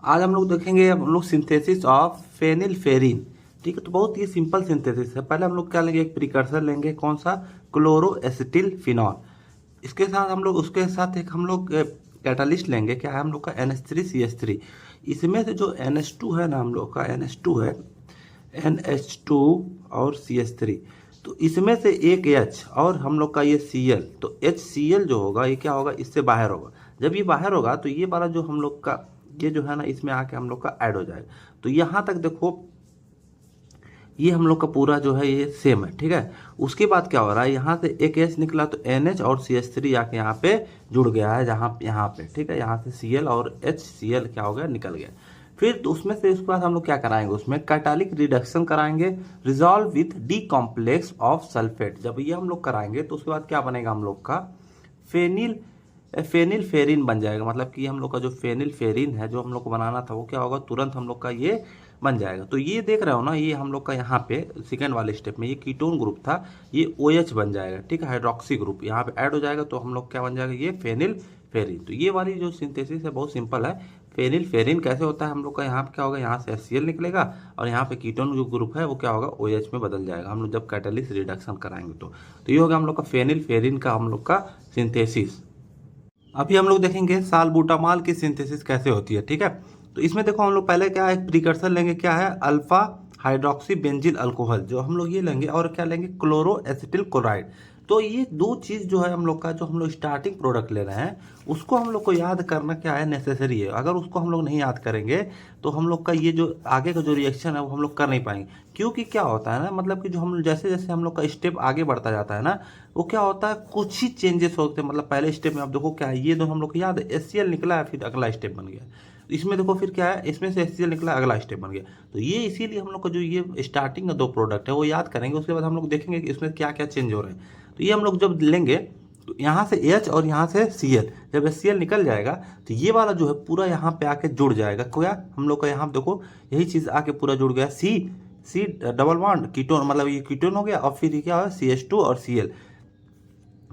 आज हम लोग देखेंगे हम लोग सिंथेसिस ऑफ फेनिलफेरिन। ठीक है, तो बहुत ही सिंपल सिंथेसिस है। पहले हम लोग क्या लेंगे, एक प्रिकर्सर लेंगे, कौन सा, क्लोरोएसिटिल फिनॉल। इसके साथ हम लोग उसके साथ एक हम लोग कैटालिस्ट लेंगे, क्या है हम लोग का NH3CH3। इसमें से जो NH2 है ना, हम लोग का NH2 है, NH2 और CH3, तो इसमें से एक H और हम लोग का ये Cl, तो HCl जो होगा ये क्या होगा, इससे बाहर होगा। जब ये बाहर होगा तो ये वाला जो हम लोग का ये जो है ना, इसमें आके हम लोग का ऐड हो जाएगा। तो यहाँ तक देखो, ये हम लोग का पूरा जो है ये सेम है। ठीक है, उसके बाद क्या हो रहा है, यहाँ से एक H निकला तो NH और CH3 आके यहाँ पे जुड़ गया है, जहाँ यहाँ पे। ठीक है, यहाँ से Cl और HCl क्या हो गया, निकल गया। फिर तो उसमें से उसके बाद हम लोग क्या कराएंगे, उसमें कैटालिक रिडक्शन कराएंगे, resolve with D complex of sulphate. जब ये हम लोग कराएंगे तो उसके बाद क्या बनेगा हम लोग का, फेनिल फेनिलफेरिन बन जाएगा। मतलब कि हम लोग का जो फेनिलफेरिन है जो हम लोग को बनाना था वो क्या होगा, तुरंत हम लोग का ये बन जाएगा। तो ये देख रहे हो ना, ये हम लोग का यहाँ पे सेकेंड वाले स्टेप में ये कीटोन ग्रुप था, ये OH बन जाएगा। ठीक है, हाइड्रोक्सी ग्रुप यहाँ पे ऐड हो जाएगा, तो हम लोग क्या बन जाएगा, ये फेनिलफेरिन। तो ये वाली जो सिंथेसिस है बहुत सिंपल है। फेनिलफेरिन कैसे होता है, हम लोग का यहाँ पे क्या होगा, यहाँ से HCl निकलेगा और यहाँ पे कीटोन जो ग्रुप है वो क्या होगा, OH में बदल जाएगा, हम लोग जब कैटालिस्ट रिडक्शन कराएंगे तो ये होगा हम लोग का फेनिलफेरिन का हम लोग का सिंथेसिस। अभी हम लोग देखेंगे सालबुटामॉल की सिंथेसिस कैसे होती है। ठीक है, तो इसमें देखो हम लोग पहले क्या है, एक प्रिकर्सर लेंगे, क्या है, अल्फा हाइड्रोक्सी बेंजिल अल्कोहल, जो हम लोग ये लेंगे, और क्या लेंगे, क्लोरोएसिटिल क्लोराइड। तो ये दो चीज़ जो है हम लोग का, जो हम लोग स्टार्टिंग प्रोडक्ट ले रहे हैं, उसको हम लोग को याद करना क्या है, नेसेसरी है। अगर उसको हम लोग नहीं याद करेंगे तो हम लोग का ये जो आगे का जो रिएक्शन है वो हम लोग कर नहीं पाएंगे। क्योंकि क्या होता है ना, मतलब कि जो हम जैसे जैसे हम लोग का स्टेप आगे बढ़ता जाता है ना, वो क्या होता है, कुछ ही चेंजेस होते हैं। मतलब पहले स्टेप में आप देखो क्या है, ये दो हम लोग को याद है, HCl निकला है, फिर अगला स्टेप बन गया। इसमें देखो फिर क्या है, इसमें से HCl निकला, अगला स्टेप बन गया। तो ये इसीलिए हम लोग का जो ये स्टार्टिंग का दो प्रोडक्ट है वो याद करेंगे, उसके बाद हम लोग देखेंगे कि इसमें क्या क्या चेंज हो रहे हैं। तो ये हम लोग जब लेंगे तो यहाँ से H और यहाँ से Cl, जब HCl निकल जाएगा तो ये वाला जो है पूरा यहाँ पे आके जुड़ जाएगा। क्या हम लोग का यहाँ देखो, यही चीज़ आके पूरा जुड़ गया, सी डबल बॉन्ड कीटोन, मतलब ये कीटोन हो गया, और फिर ये क्या हुआ, CH2 और Cl,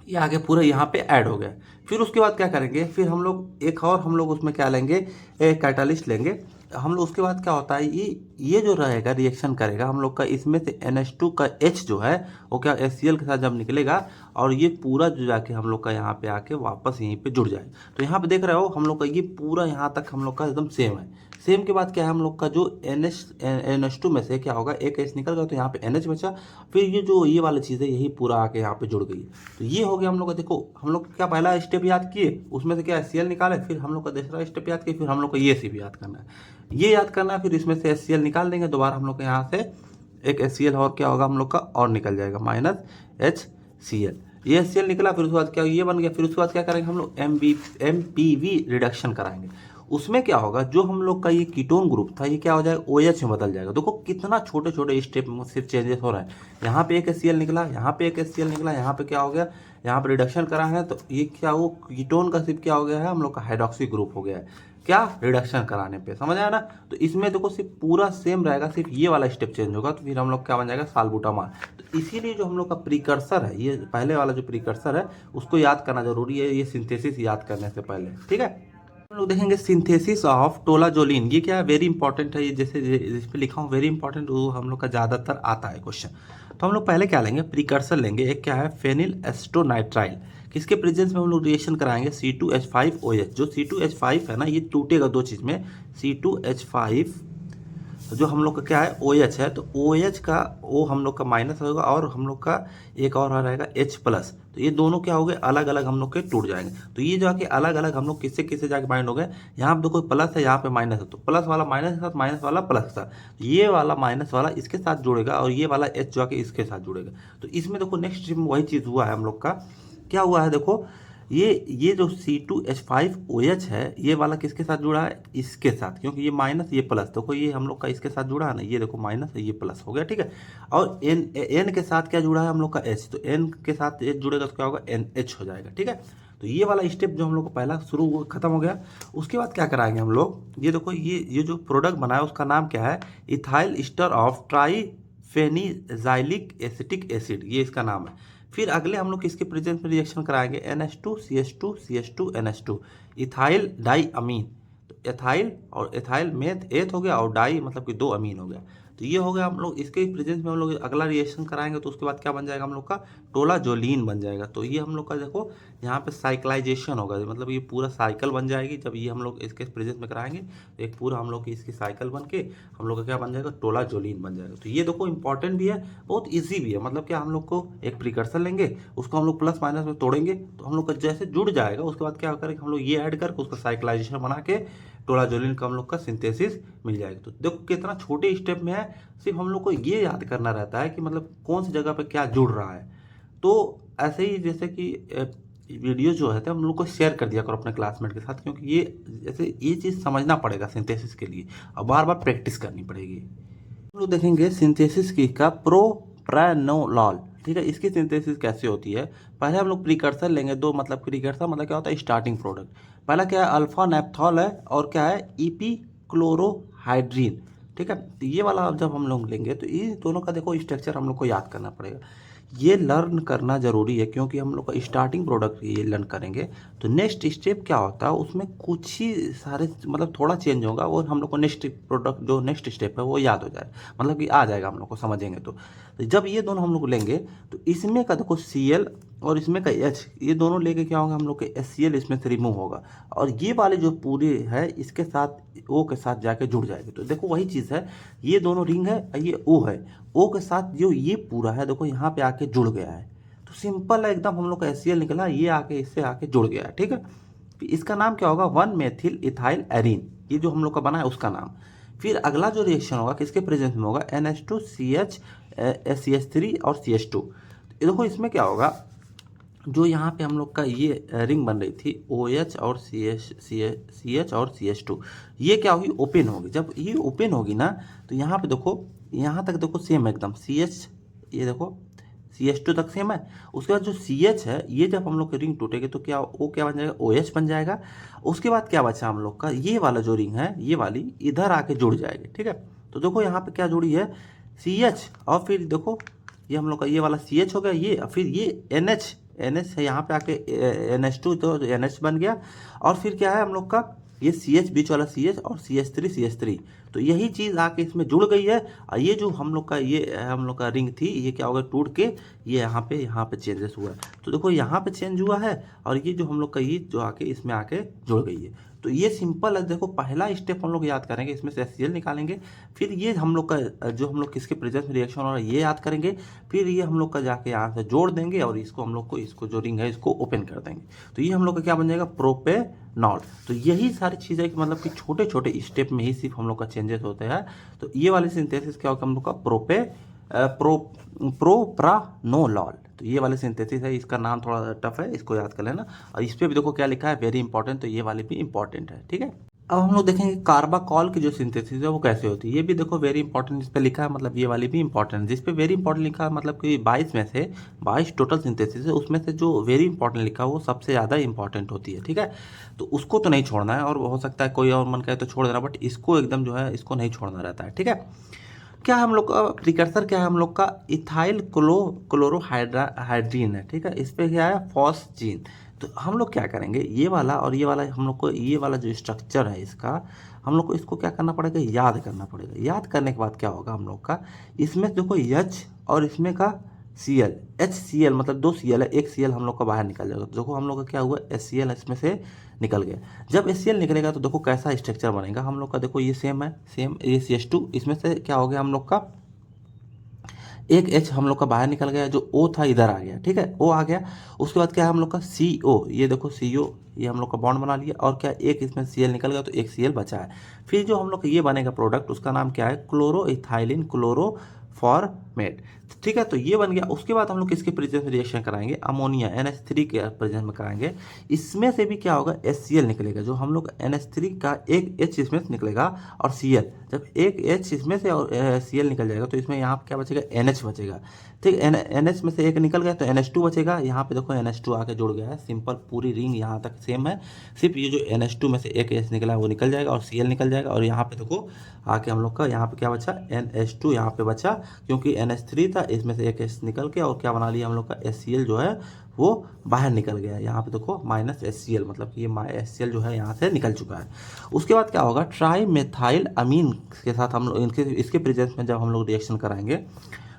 ये आगे पूरा यहाँ पे ऐड हो गया। फिर उसके बाद क्या करेंगे, फिर हम लोग एक और हम लोग उसमें क्या लेंगे, एक कैटालिस्ट लेंगे हम लोग। उसके बाद क्या होता है, ये जो रहेगा रिएक्शन करेगा हम लोग का, इसमें से NH2 का H जो है वो क्या HCl के साथ जब निकलेगा, और ये पूरा जो जाके हम लोग का यहाँ पे आके वापस यहीं पे जुड़ जाए। तो यहाँ पे देख रहे हो हम लोग का ये पूरा यहाँ तक हम लोग का एकदम सेम है। सेम के बाद क्या है, हम लोग का जो NH2 में से क्या होगा, एक H निकल गया तो यहाँ पे NH बचा, फिर ये जो ये वाली चीज़ है यही पूरा आके यहाँ पे जुड़ गई। तो ये हो गया हम लोग का। देखो हम लोग क्या पहला स्टेप याद किए, उसमें से क्या HCl निकाले, फिर हम लोग का दूसरा स्टेप याद किए, फिर हम लोग को ये भी याद करना है, ये याद करना है। फिर इसमें से HCl निकाल देंगे, दोबारा हम लोग का यहाँ से एक HCl और क्या होगा हम लोग का, और निकल जाएगा, -HCl। ये HCl निकला, फिर उसके बाद क्या ये बन गया। फिर उसके बाद क्या करेंगे हम लोग, MPV रिडक्शन कराएंगे। उसमें क्या होगा, जो हम लोग का ये कीटोन ग्रुप था ये क्या हो जाएगा, OH में बदल जाएगा। देखो कितना छोटे छोटे स्टेप में सिर्फ चेंजेस हो रहा है। यहाँ पे एक HCl निकला, यहाँ पे एक HCl निकला, यहाँ पे क्या हो गया, यहाँ पे रिडक्शन करा है तो ये क्या, वो कीटोन का सिर्फ क्या हो गया है, हम लोग का हाइड्रोक्सी ग्रुप हो गया है, क्या, रिडक्शन कराने पे। समझ आया ना। तो इसमें देखो सिर्फ पूरा सेम रहेगा, सिर्फ ये वाला स्टेप चेंज होगा, तो फिर हम लोग क्या बन जाएगा, सालबुटामॉल। तो इसीलिए जो हम लोग का प्रीकर्सर है, ये पहले वाला जो प्रीकर्सर है उसको याद करना जरूरी है, ये सिंथेसिस याद करने से पहले। ठीक है, हम लोग देखेंगे सिंथेसिस ऑफ टोलाजोलिन। ये क्या है, वेरी इंपॉर्टेंट है। ये जैसे जिस पे लिखा हूँ वेरी इंपॉर्टेंट, वो हम लोग का ज़्यादातर आता है क्वेश्चन। तो हम लोग पहले क्या लेंगे, प्रीकर्सर लेंगे, एक क्या है, फेनिल एस्टोनाइट्राइल। किसके प्रेजेंस में हम लोग रिएक्शन कराएंगे, C2H5OH। जो C2H5 है ना, ये टूटेगा दो चीज़ में, C2H5 जो हम लोग का क्या है, OH है, तो OH का O हम लोग का माइनस होगा, और हम लोग का एक और आ रहेगा H+। तो ये दोनों क्या हो गए, अलग अलग हम लोग के टूट जाएंगे। तो ये जाके अलग अलग हम लोग किससे किससे जाके बाइंड हो गए, यहाँ पे देखो प्लस है, यहाँ पे माइनस है, तो प्लस वाला माइनस के साथ, माइनस वाला प्लस के साथ, ये वाला माइनस वाला इसके साथ जुड़ेगा, और ये वाला H जाके इसके साथ जुड़ेगा। तो इसमें देखो नेक्स्ट में वही चीज़ हुआ है हम लोग का। क्या हुआ है देखो, ये जो C2H5OH है, ये वाला किसके साथ जुड़ा है, इसके साथ, क्योंकि ये माइनस ये प्लस, देखो ये हम लोग का इसके साथ जुड़ा है ना, ये देखो माइनस है, ये प्लस हो गया। ठीक है, और N के साथ क्या जुड़ा है हम लोग का H, तो N के साथ H जुड़ेगा तो क्या होगा, NH हो जाएगा। ठीक है, तो ये वाला स्टेप जो हम लोग को पहला शुरू खत्म हो गया। उसके बाद क्या कराएंगे हम लोग, ये देखो ये जो प्रोडक्ट बनाया उसका नाम क्या है, इथाइल ईस्टर ऑफ ट्राईफेनिजाइलिक एसिटिक एसिड, ये इसका नाम है। फिर अगले हम लोग किसके प्रेजेंस में रिएक्शन कराएंगे, NH2CH2CH2NH2, इथाइल डाई अमीन। तो एथाइल और एथाइल मेथ एथ हो गया, और डाई मतलब कि 2 अमीन हो गया। तो ये हो गया हम लोग इसके प्रेजेंस में हम लोग अगला रिएक्शन कराएंगे, तो उसके बाद क्या बन जाएगा हम लोग का टोलाजोलीन बन जाएगा। तो ये हम लोग का देखो यहाँ पे साइक्लाइजेशन होगा, मतलब ये पूरा साइकिल बन जाएगी। जब ये हम लोग इसके प्रेजेंस में कराएंगे तो एक पूरा हम लोग की इसकी साइकिल बन के हम लोग का क्या बन जाएगा, टोलाजोलीन बन जाएगा। तो ये देखो इंपॉर्टेंट भी है, बहुत ईजी भी है। मतलब क्या हम लोग को एक प्रिकर्सर लेंगे, उसको हम लोग प्लस माइनस में तोड़ेंगे, तो हम लोग का जैसे जुड़ जाएगा उसके बाद क्या करेंगे हम लोग ये ऐड करके उसका साइक्लाइजेशन बना के टोलाजोलिन का हम लोग का सिंथेसिस मिल जाएगा। तो देखो कितना छोटे स्टेप में है, सिर्फ हम लोग को ये याद करना रहता है कि मतलब कौन सी जगह पे क्या जुड़ रहा है। तो ऐसे ही जैसे कि वीडियो जो है तो हम लोग को शेयर कर दिया करो अपने क्लासमेट के साथ, क्योंकि ये जैसे ये चीज़ समझना पड़ेगा सिंथेसिस के लिए, और बार बार प्रैक्टिस करनी पड़ेगी। हम लोग देखेंगे सिंथेसिस की का प्रोप्रानोलॉल। ठीक है, इसकी सिंथेसिस कैसे होती है। पहले हम लोग प्रीकर्सर लेंगे, दो मतलब प्रीकर्सर मतलब क्या होता है, स्टार्टिंग प्रोडक्ट। पहला क्या है, अल्फा नेप्थॉल है, और क्या है, ईपी क्लोरोहाइड्रीन। ठीक है, तो ये वाला जब हम लोग लेंगे तो ये दोनों का देखो स्ट्रक्चर हम लोग को याद करना पड़ेगा। ये लर्न करना ज़रूरी है, क्योंकि हम लोग का स्टार्टिंग प्रोडक्ट ये लर्न करेंगे तो नेक्स्ट स्टेप क्या होता है उसमें कुछ ही सारे मतलब थोड़ा चेंज होगा, और हम लोग को नेक्स्ट प्रोडक्ट जो नेक्स्ट स्टेप है वो याद हो जाए, मतलब कि आ जाएगा हम लोग को समझेंगे। तो जब ये दोनों हम लोग लेंगे तो इसमें का देखो Cl और इसमें का H, ये दोनों लेके क्या होगा हम लोग के HCl इसमें से रिमूव होगा, और ये वाले जो पूरे है इसके साथ O के साथ जाके जुड़ जाएगी। तो देखो वही चीज़ है, ये दोनों रिंग है, ये O है, O के साथ जो ये पूरा है देखो यहाँ पे आके जुड़ गया है। तो सिंपल है एकदम, हम लोग का HCl निकला, ये आके इससे आके जुड़ गया है। ठीक है, फिर इसका नाम क्या होगा, 1 मेथिल इथाइल एरीन, ये जो हम लोग का बना है उसका नाम। फिर अगला जो रिएक्शन होगा किसके प्रेजेंस में होगा, NH2CH CH3 और CH2। देखो इसमें क्या होगा, जो यहाँ पे हम लोग का ये रिंग बन रही थी OH और CH और CH2, ये क्या होगी, ओपन होगी। जब ये ओपन होगी ना तो यहाँ पे देखो, यहाँ तक देखो सेम एकदम CH, ये देखो CH2 तक सेम है। उसके बाद जो CH है, ये जब हम लोग की रिंग टूटेगी तो क्या वो क्या बन जाएगा, OH बन जाएगा। उसके बाद क्या बचा हम लोग का, ये वाला जो रिंग है ये वाली इधर आके जुड़ जाएगी। ठीक है, तो देखो यहाँ पे क्या जुड़ी है, CH, और फिर देखो ये हम लोग का ये वाला CH हो गया, ये फिर ये NH है, यहाँ पे आके NH2 तो NH बन गया, और फिर क्या है हम लोग का ये CH बीच वाला CH और CH3। तो यही चीज़ आके इसमें जुड़ गई है, और ये जो हम लोग का ये हम लोग का रिंग थी ये क्या होगा, टूट के ये यहाँ पे चेंजेस हुआ है। तो देखो यहाँ पे चेंज हुआ है, और ये जो हम लोग का ये जो आके इसमें आके जुड़ गई है। तो ये सिंपल है, देखो पहला स्टेप हम लोग याद करेंगे, इसमें से HCl निकालेंगे, फिर ये हम लोग का जो हम लोग किसके प्रेजेंस में रिएक्शन हो रहा है ये याद करेंगे, फिर ये हम लोग का जाके यहाँ से जोड़ देंगे, और इसको हम लोग को इसको जो रिंग है इसको ओपन कर देंगे। तो ये हम लोग का क्या बन जाएगा, प्रोपेनॉल। तो यही सारी चीज़ें कि मतलब कि छोटे छोटे स्टेप में ही सिर्फ हम लोग का चेंजेस होते हैं। तो ये वाली सिंथेसिस क्या होगा हम लोग का, प्रोप्रानोलॉल। तो ये वाली सिंथेसिस है, इसका नाम थोड़ा टफ है, इसको याद कर लेना। और इस पर भी देखो क्या लिखा है, वेरी इंपॉर्टेंट, तो ये वाली भी इंपॉर्टेंट है। ठीक है, अब हम लोग देखेंगे कार्बाकॉल की जो सिंथेसिस है वो कैसे होती है। ये भी देखो वेरी इंपॉर्टेंट इस पे लिखा है, मतलब ये वाली भी इंपॉर्टेंट है। जिस पे वेरी इंपॉर्टेंट लिखा है मतलब कि 22 में से 22 टोटल सिंथेसिस है, उसमें से जो वेरी इंपॉर्टेंट लिखा है वो सबसे ज़्यादा इंपॉर्टेंट होती है। ठीक है, तो उसको तो नहीं छोड़ना है, और हो सकता है कोई और मन करे तो छोड़ देना, बट इसको एकदम जो है इसको नहीं छोड़ना रहता है। ठीक है, क्या हम लोग का प्रिकर्सर क्या है हम लोग का, इथाइल क्लोरोहाइड्रीन है। ठीक है, इस पे क्या है, फॉस्जीन। तो हम लोग क्या करेंगे, ये वाला और ये वाला हम लोग को ये वाला जो स्ट्रक्चर है इसका, हम लोग को इसको क्या करना पड़ेगा, याद करना पड़ेगा। याद करने के बाद क्या होगा हम लोग का, इसमें देखो H और इसमें का Cl, HCl मतलब 2 Cl है, एक Cl हम लोग का बाहर निकल जाएगा। तो देखो हम लोग का क्या हुआ, HCl इसमें से निकल गया। जब HCl निकलेगा तो देखो कैसा स्ट्रक्चर बनेगा हम लोग का, देखो ये सेम है, सेम ये CH2, इसमें से क्या हो गया हम लोग का, एक H हम लोग का बाहर निकल गया, जो O था इधर आ गया। ठीक है, O आ गया। उसके बाद क्या है हम लोग का CO, ये देखो CO, ये हम लोग का बॉन्ड बना लिया, और क्या एक इसमें Cl निकल गया तो एक Cl बचा है। फिर जो हम लोग का ये बनेगा प्रोडक्ट, उसका नाम क्या है, क्लोरोइथाइलिन क्लोरोफॉर्मेट। ठीक है, तो ये बन गया। उसके बाद हम लोग किसके प्रेजेंस में रिएक्शन कराएंगे, अमोनिया NH3 के प्रेजेंस में कराएंगे। इसमें से भी क्या होगा, HCl निकलेगा, जो हम लोग NH3 का एक H इसमें से निकलेगा, और Cl, जब एक H इसमें से और Cl निकल जाएगा तो इसमें यहाँ पे क्या बचेगा, NH बचेगा। ठीक, NH में से एक निकल गया तो NH2 बचेगा। यहाँ पे देखो NH2 आके जुड़ गया है, सिंपल पूरी रिंग यहाँ तक सेम है, सिर्फ ये जो NH2 में से एक H निकला है वो निकल जाएगा, और Cl निकल जाएगा। और यहाँ पे देखो आके हम लोग का यहाँ पे क्या बचा, NH2 यहाँ पे बचा, क्योंकि NH3 था, इसमें से एक H निकल के और क्या बना लिया हम लोग का HCl जो है वो बाहर निकल गया। यहाँ पे देखो -HCl, मतलब कि ये HCl जो है यहाँ से निकल चुका है। उसके बाद क्या होगा, ट्राई मेथाइल अमीन के साथ हम लोग इसके प्रेजेंस में जब हम लोग रिएक्शन कराएंगे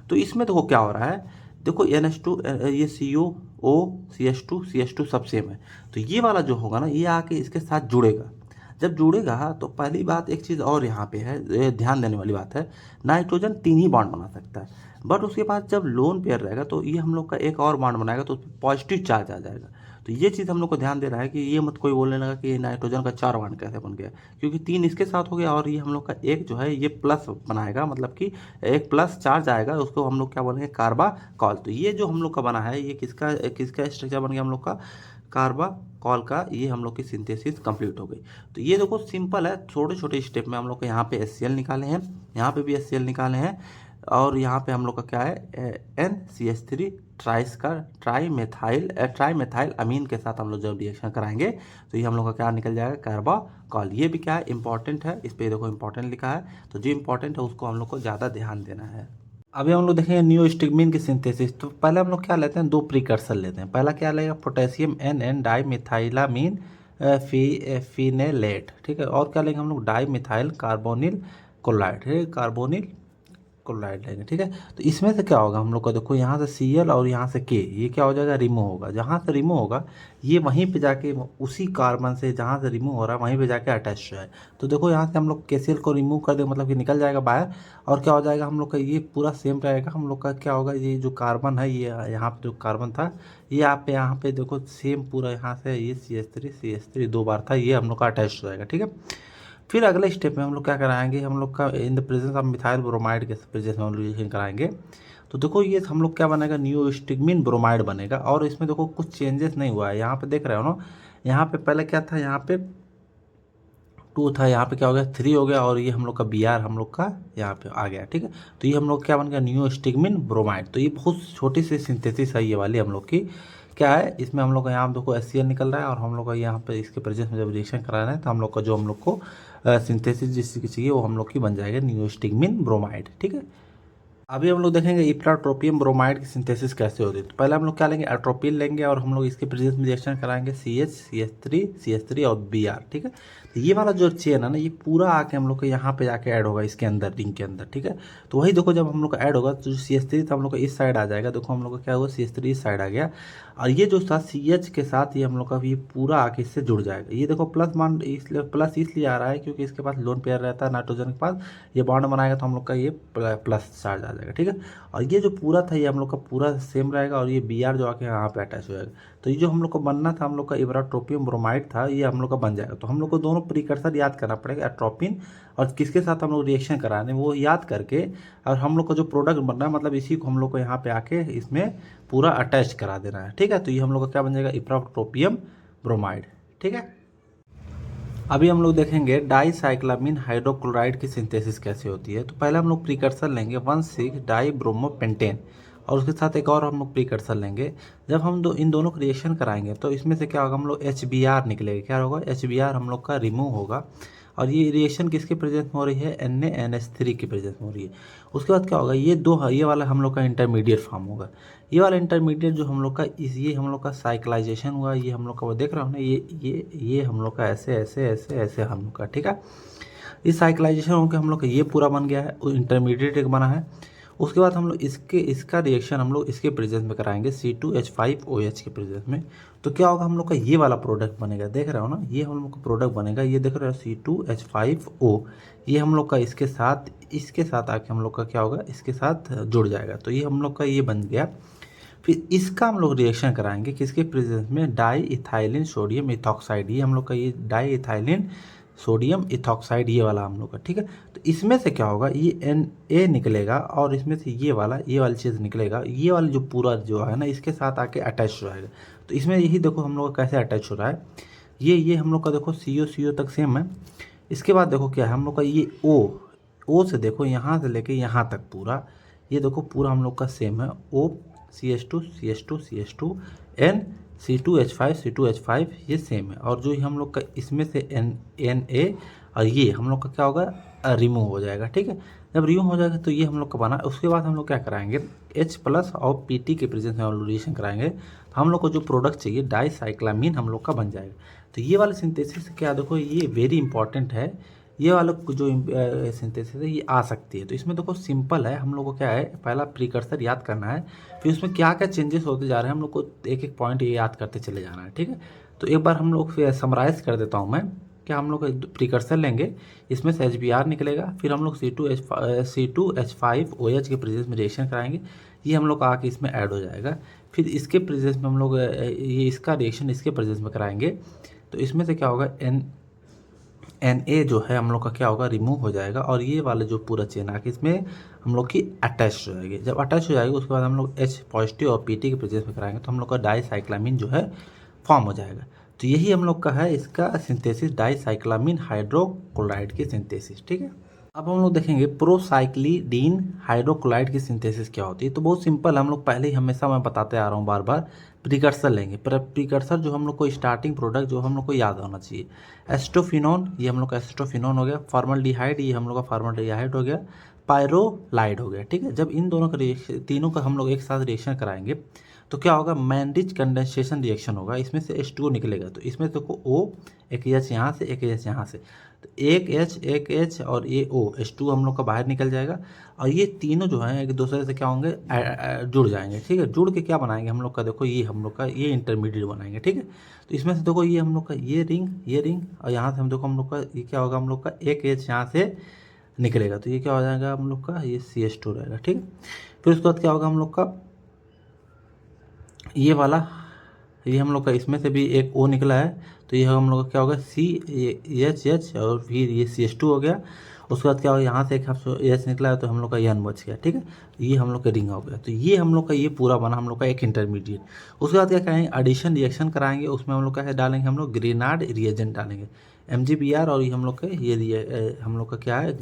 तो इसमें देखो क्या हो रहा है, देखो NH2 ये COO CH2 सब सेम है। तो ये वाला जो होगा ना ये आके इसके साथ जुड़ेगा। जब जुड़ेगा तो पहली बात एक चीज़ और यहाँ पे है, ये ध्यान देने वाली बात है, नाइट्रोजन 3 ही बॉन्ड बना सकता है, बट उसके बाद जब लोन पेयर रहेगा तो ये हम लोग का एक और बॉन्ड बनाएगा तो उस पर पॉजिटिव चार्ज आ जाएगा। तो ये चीज़ हम लोग को ध्यान दे रहा है कि ये मत कोई बोलने लगा कि नाइट्रोजन का 4 बॉन्ड कैसे बन गया, क्योंकि 3 इसके साथ हो गया और ये हम लोग का एक जो है ये प्लस बनाएगा, मतलब कि एक प्लस चार्ज आएगा, उसको हम लोग क्या बोलेंगे, कार्बाकॉल। तो ये जो हम लोग का बना है ये किसका किसका स्ट्रक्चर बन गया हम लोग का, कार्बाकॉल का। ये हम लोग की सिंथेसिस कंप्लीट हो गई। तो ये देखो सिंपल है, छोटे छोटे स्टेप में हम लोग को यहाँ पे HCl निकाले हैं, यहाँ पे भी HCl निकाले हैं, और यहाँ पे हम लोग का क्या है NCH3 ट्राई मेथाइल अमीन के साथ हम लोग जब रिएक्शन कराएंगे तो ये हम लोग का क्या निकल जाएगा, कार्बाकॉल। ये भी क्या है, इंपॉर्टेंट है, इस पे देखो इंपॉर्टेंट लिखा है, तो जो इंपॉर्टेंट है उसको हम लोग को ज़्यादा ध्यान देना है। अभी हम लोग देखेंगे नियोस्टिग्मिन की सिंथेसिस। तो पहले हम लोग क्या लेते हैं, 2 प्रीकर्सर लेते हैं। पहला क्या लेगा, पोटेशियम NN डाईमिथाइलामीन फिनेलेट, ठीक है। और क्या लेंगे हम लोग, डाई मिथाइल कार्बोनिल क्लोराइड, ठीक है, कार्बोनिल क्लोराइड लेंगे, ठीक है। तो इसमें से क्या होगा हम लोग का, देखो यहाँ से Cl और यहाँ से K, ये क्या हो जाएगा, रिमूव होगा। जहाँ से रिमूव होगा ये वहीं पे जाके उसी कार्बन से जहाँ से रिमूव हो रहा है वहीं पे जाके अटैच हो है। तो देखो यहाँ से हम लोग KCl को रिमूव कर दे, मतलब कि निकल जाएगा बाहर, और क्या हो जाएगा हम लोग का ये पूरा सेम रहेगा। हम लोग का क्या होगा, ये जो कार्बन है, ये यहाँ पे जो कार्बन था ये आप यहाँ पे देखो सेम पूरा यहाँ से ये CH3 2 बार था, ये हम लोग का अटैच हो जाएगा, ठीक है। फिर अगले स्टेप में हम लोग क्या कराएंगे, हम लोग का in the presence of methyl bromide के प्रेजेंस में हम लोग रिएक्शन कराएंगे। तो देखो ये हम लोग क्या बनेगा, नियोस्टिग्मिन ब्रोमाइड बनेगा। और इसमें देखो कुछ चेंजेस नहीं हुआ है, यहाँ पे देख रहे हो ना, यहाँ पे पहले क्या था, यहाँ पे 2 था, यहाँ पे क्या हो गया 3 हो गया, और ये हम लोग का Br हम लोग का यहाँ पे आ गया, ठीक है। तो ये हम लोग क्या बन गया, नियोस्टिग्मिन ब्रोमाइड। तो ये बहुत छोटी सी सिंथेसिस है ये वाली हम लोग की। क्या है इसमें हम लोग का, यहाँ देखो HCl निकल रहा है, और हम लोग का यहाँ पे इसके प्रेजेंस में जब रिएक्शन कराना है तो हम लोग का जो हम लोग को सिंथेसिस जिसकी चाहिए वो हम लोग की बन जाएगा नियोस्टिग्मिन ब्रोमाइड, ठीक है। अभी हम लोग देखेंगे इप्राट्रोपियम ब्रोमाइड की सिंथेसिस कैसे होती है। तो पहले हम लोग क्या लेंगे, एट्रोपिन लेंगे, और हम लोग इसके प्रेजेंस में रिएक्शन कराएंगे CH3 और Br, ठीक है। तो ये वाला जो चेन है ना, ये पूरा आके हम लोग को यहाँ पे जाके ऐड होगा इसके अंदर, रिंग के अंदर, ठीक है। तो वही देखो जब हम लोग का ऐड होगा तो CH3 था हम लोग का इस साइड आ जाएगा, देखो हम लोग का क्या हुआ, CH3 इस साइड आ गया, और ये जो था CH के साथ ये हम लोग का ये पूरा आके इससे जुड़ जाएगा। ये देखो प्लस मान इसलिए प्लस इसलिए आ रहा है क्योंकि इसके पास लोन पेयर रहता है नाइट्रोजन के पास, ये बॉन्ड बनाएगा तो हम लोग का ये प्लस चार्ज आ जाएगा, ठीक है। और ये जो पूरा था ये हम लोग का पूरा सेम रहेगा, और ये Br जो आके यहाँ पे अटैच हो जाएगा। तो ये जो हम लोग को बनना था, हम लोग का इप्राट्रोपियम ब्रोमाइड था, ये हम लोग का बन जाएगा। तो हम लोग को दोनों प्रीकर्सर याद करना पड़ेगा, एट्रोपिन और किसके साथ हम लोग रिएक्शन कराने वो याद करके, और हम लोग का जो प्रोडक्ट बनना है मतलब इसी को हम लोग को यहाँ पे आके इसमें पूरा अटैच करा देना है, ठीक है। तो ये हम लोग का क्या बन जाएगा, इप्राट्रोपियम ब्रोमाइड, ठीक है। अभी हम लोग देखेंगे डाईसाइक्लामीन हाइड्रोक्लोराइड की सिंथेसिस कैसे होती है। तो पहले हम लोग प्रीकर्सर लेंगे 1,6 डाईब्रोमोपेंटेन, और उसके साथ एक और हम लोग प्रीकर्सर लेंगे। जब हम इन दोनों को रिएक्शन कराएंगे तो इसमें से क्या होगा, हम लोग HBr निकलेगा। क्या होगा, HBr हम लोग का रिमूव होगा, और ये रिएक्शन किसके प्रेजेंस में हो रही है, NaNH3 की प्रेजेंस में हो रही है। उसके बाद क्या होगा, ये वाला हम लोग का इंटरमीडिएट फॉर्म होगा। ये वाला इंटरमीडिएट जो हम लोग का ये हम लोग का साइक्लाइजेशन हुआ, ये हम लोग का वो देख रहे हो ना, ये हम लोग का ऐसे ऐसे ऐसे ऐसे हम लोग का, ठीक है। इस साइक्लाइजेशन होकर हम लोग का ये पूरा बन गया है, इंटरमीडिएट एक बना है। उसके बाद हम लोग इसका रिएक्शन हम लोग इसके प्रेजेंस में कराएंगे C2H5OH के प्रेजेंस में। तो क्या होगा, हम लोग का ये वाला प्रोडक्ट बनेगा, देख रहे हो ना, ये हम लोग का प्रोडक्ट बनेगा, ये देख रहे हो C2H5O, ये हम लोग का इसके साथ आके हम लोग का क्या होगा, इसके साथ जुड़ जाएगा। तो ये हम लोग का ये बन गया। फिर इसका हम लोग रिएक्शन कराएंगे किसके प्रेजेंस में, डाई इथाइलिन सोडियम इथॉक्साइड, ये हम लोग का ये डाई इथाइलिन सोडियम इथॉक्साइड ये वाला हम लोग का, ठीक है। तो इसमें से क्या होगा, ये Na निकलेगा, और इसमें से ये वाली चीज़ निकलेगा, ये वाला जो पूरा जो है ना इसके साथ आके अटैच हो जाएगा। तो इसमें यही देखो हम लोग का कैसे अटैच हो रहा है, ये हम लोग का देखो CO तक सेम है। इसके बाद देखो क्या है, हम लोग का ये O से देखो यहाँ से लेके यहाँ तक पूरा, ये देखो पूरा हम लोग का सेम है, O CH2 N C2H5 ये सेम है। और जो हम लोग का इसमें से Na और ये हम लोग का क्या होगा, रिमूव हो जाएगा। ठीक है, जब रिमूव हो जाएगा तो ये हम लोग का बना। उसके बाद हम लोग क्या कराएंगे, H+ और PT के प्रेजेंस में हम लोग रिएक्शन कराएंगे तो हम लोग को जो प्रोडक्ट चाहिए डाइसाइक्लामीन हम लोग का बन जाएगा। तो ये वाला सिंथेसिस क्या, देखो ये वेरी इंपॉर्टेंट है। ये वाला जो सिंथेसिस है ये आ सकती है। तो इसमें देखो सिंपल है, हम लोग को क्या है, पहला प्रीकर्सर याद करना है, फिर उसमें क्या क्या चेंजेस होते जा रहे हैं हम लोग को एक एक पॉइंट ये याद करते चले जाना है। ठीक है, तो एक बार हम लोग फिर समराइज़ कर देता हूँ मैं। क्या हम लोग प्रीकर्सर लेंगे, इसमें से HBr निकलेगा, फिर हम लोग C2H5OH के प्रेजेंस में रिएक्शन कराएंगे, ये हम लोग का आके इसमें ऐड हो जाएगा। फिर इसके प्रेजेंस में हम लोग ये इसका रिएक्शन इसके प्रेजेंस में कराएंगे तो इसमें से क्या होगा, Na जो है हम लोग का क्या होगा, रिमूव हो जाएगा और ये वाले जो पूरा चेन आके इसमें हम लोग की अटैच हो जाएगी। जब अटैच हो जाएगी उसके बाद हम लोग H+ और PT के प्रेजेंस में कराएंगे तो हम लोग का डाइसाइक्लामीन जो है फॉर्म हो जाएगा। तो यही हम लोग का है इसका सिंथेसिस, डाइसाइक्लामीन हाइड्रोक्लोराइड की सिंथेसिस। ठीक है, अब हम लोग देखेंगे प्रोसाइक्लिडीन हाइड्रोक्लोराइड की सिंथेसिस क्या होती है। तो बहुत सिंपल है, हम लोग पहले ही हमेशा मैं बताते आ रहा हूँ बार बार, प्रीकर्सर लेंगे। प्रीकर्सर जो हम लोग को स्टार्टिंग प्रोडक्ट जो हम लोग को याद होना चाहिए, एस्टोफिनोन, ये हम लोग का एस्टोफिनोन हो गया, फॉर्मल्डिहाइड, ये हम लोग का फॉर्मल्डिहाइड हो गया, पायरोलाइड हो गया। ठीक है, जब इन दोनों का रिएक्शन, तीनों का हम लोग एक साथ रिएक्शन कराएंगे तो क्या होगा, मैंड्रिज कंडेंसेशन रिएक्शन होगा। इसमें से H2O निकलेगा तो इसमें देखो O, एक H यहाँ से, एक H यहाँ से, तो एक H और ये O, H2 हम लोग का बाहर निकल जाएगा और ये तीनों जो हैं एक दूसरे से क्या होंगे, जुड़ जाएंगे। ठीक है, जुड़ के क्या बनाएंगे हम लोग का, देखो ये हम लोग का ये इंटरमीडिएट बनाएंगे। ठीक है, तो इसमें से देखो ये हम लोग का ये रिंग और यहाँ से हम देखो हम लोग का ये क्या होगा, हम लोग का एक H यहाँ से निकलेगा तो ये क्या हो जाएगा हम लोग का, ये CH2 रहेगा। ठीक है, फिर उसके बाद क्या होगा हम लोग का, ये वाला, ये हम लोग का इसमें से भी एक O निकला है तो ये हम लोग का क्या होगा, CH और फिर ये CH2 हो गया। उसके बाद क्या होगा, यहाँ से एक H निकला है तो हम लोग का N बच गया। ठीक है, ये हम लोग का रिंग हो गया। तो ये हम लोग का ये पूरा बना हम लोग का एक इंटरमीडिएट। उसके बाद क्या करेंगे, एडिशन रिएक्शन कराएंगे, उसमें हम लोग क्या डालेंगे, हम लोग ग्रेनाड रिएजेंट डालेंगे, MgBr, और ये हम लोग का ये हम लोग का क्या है,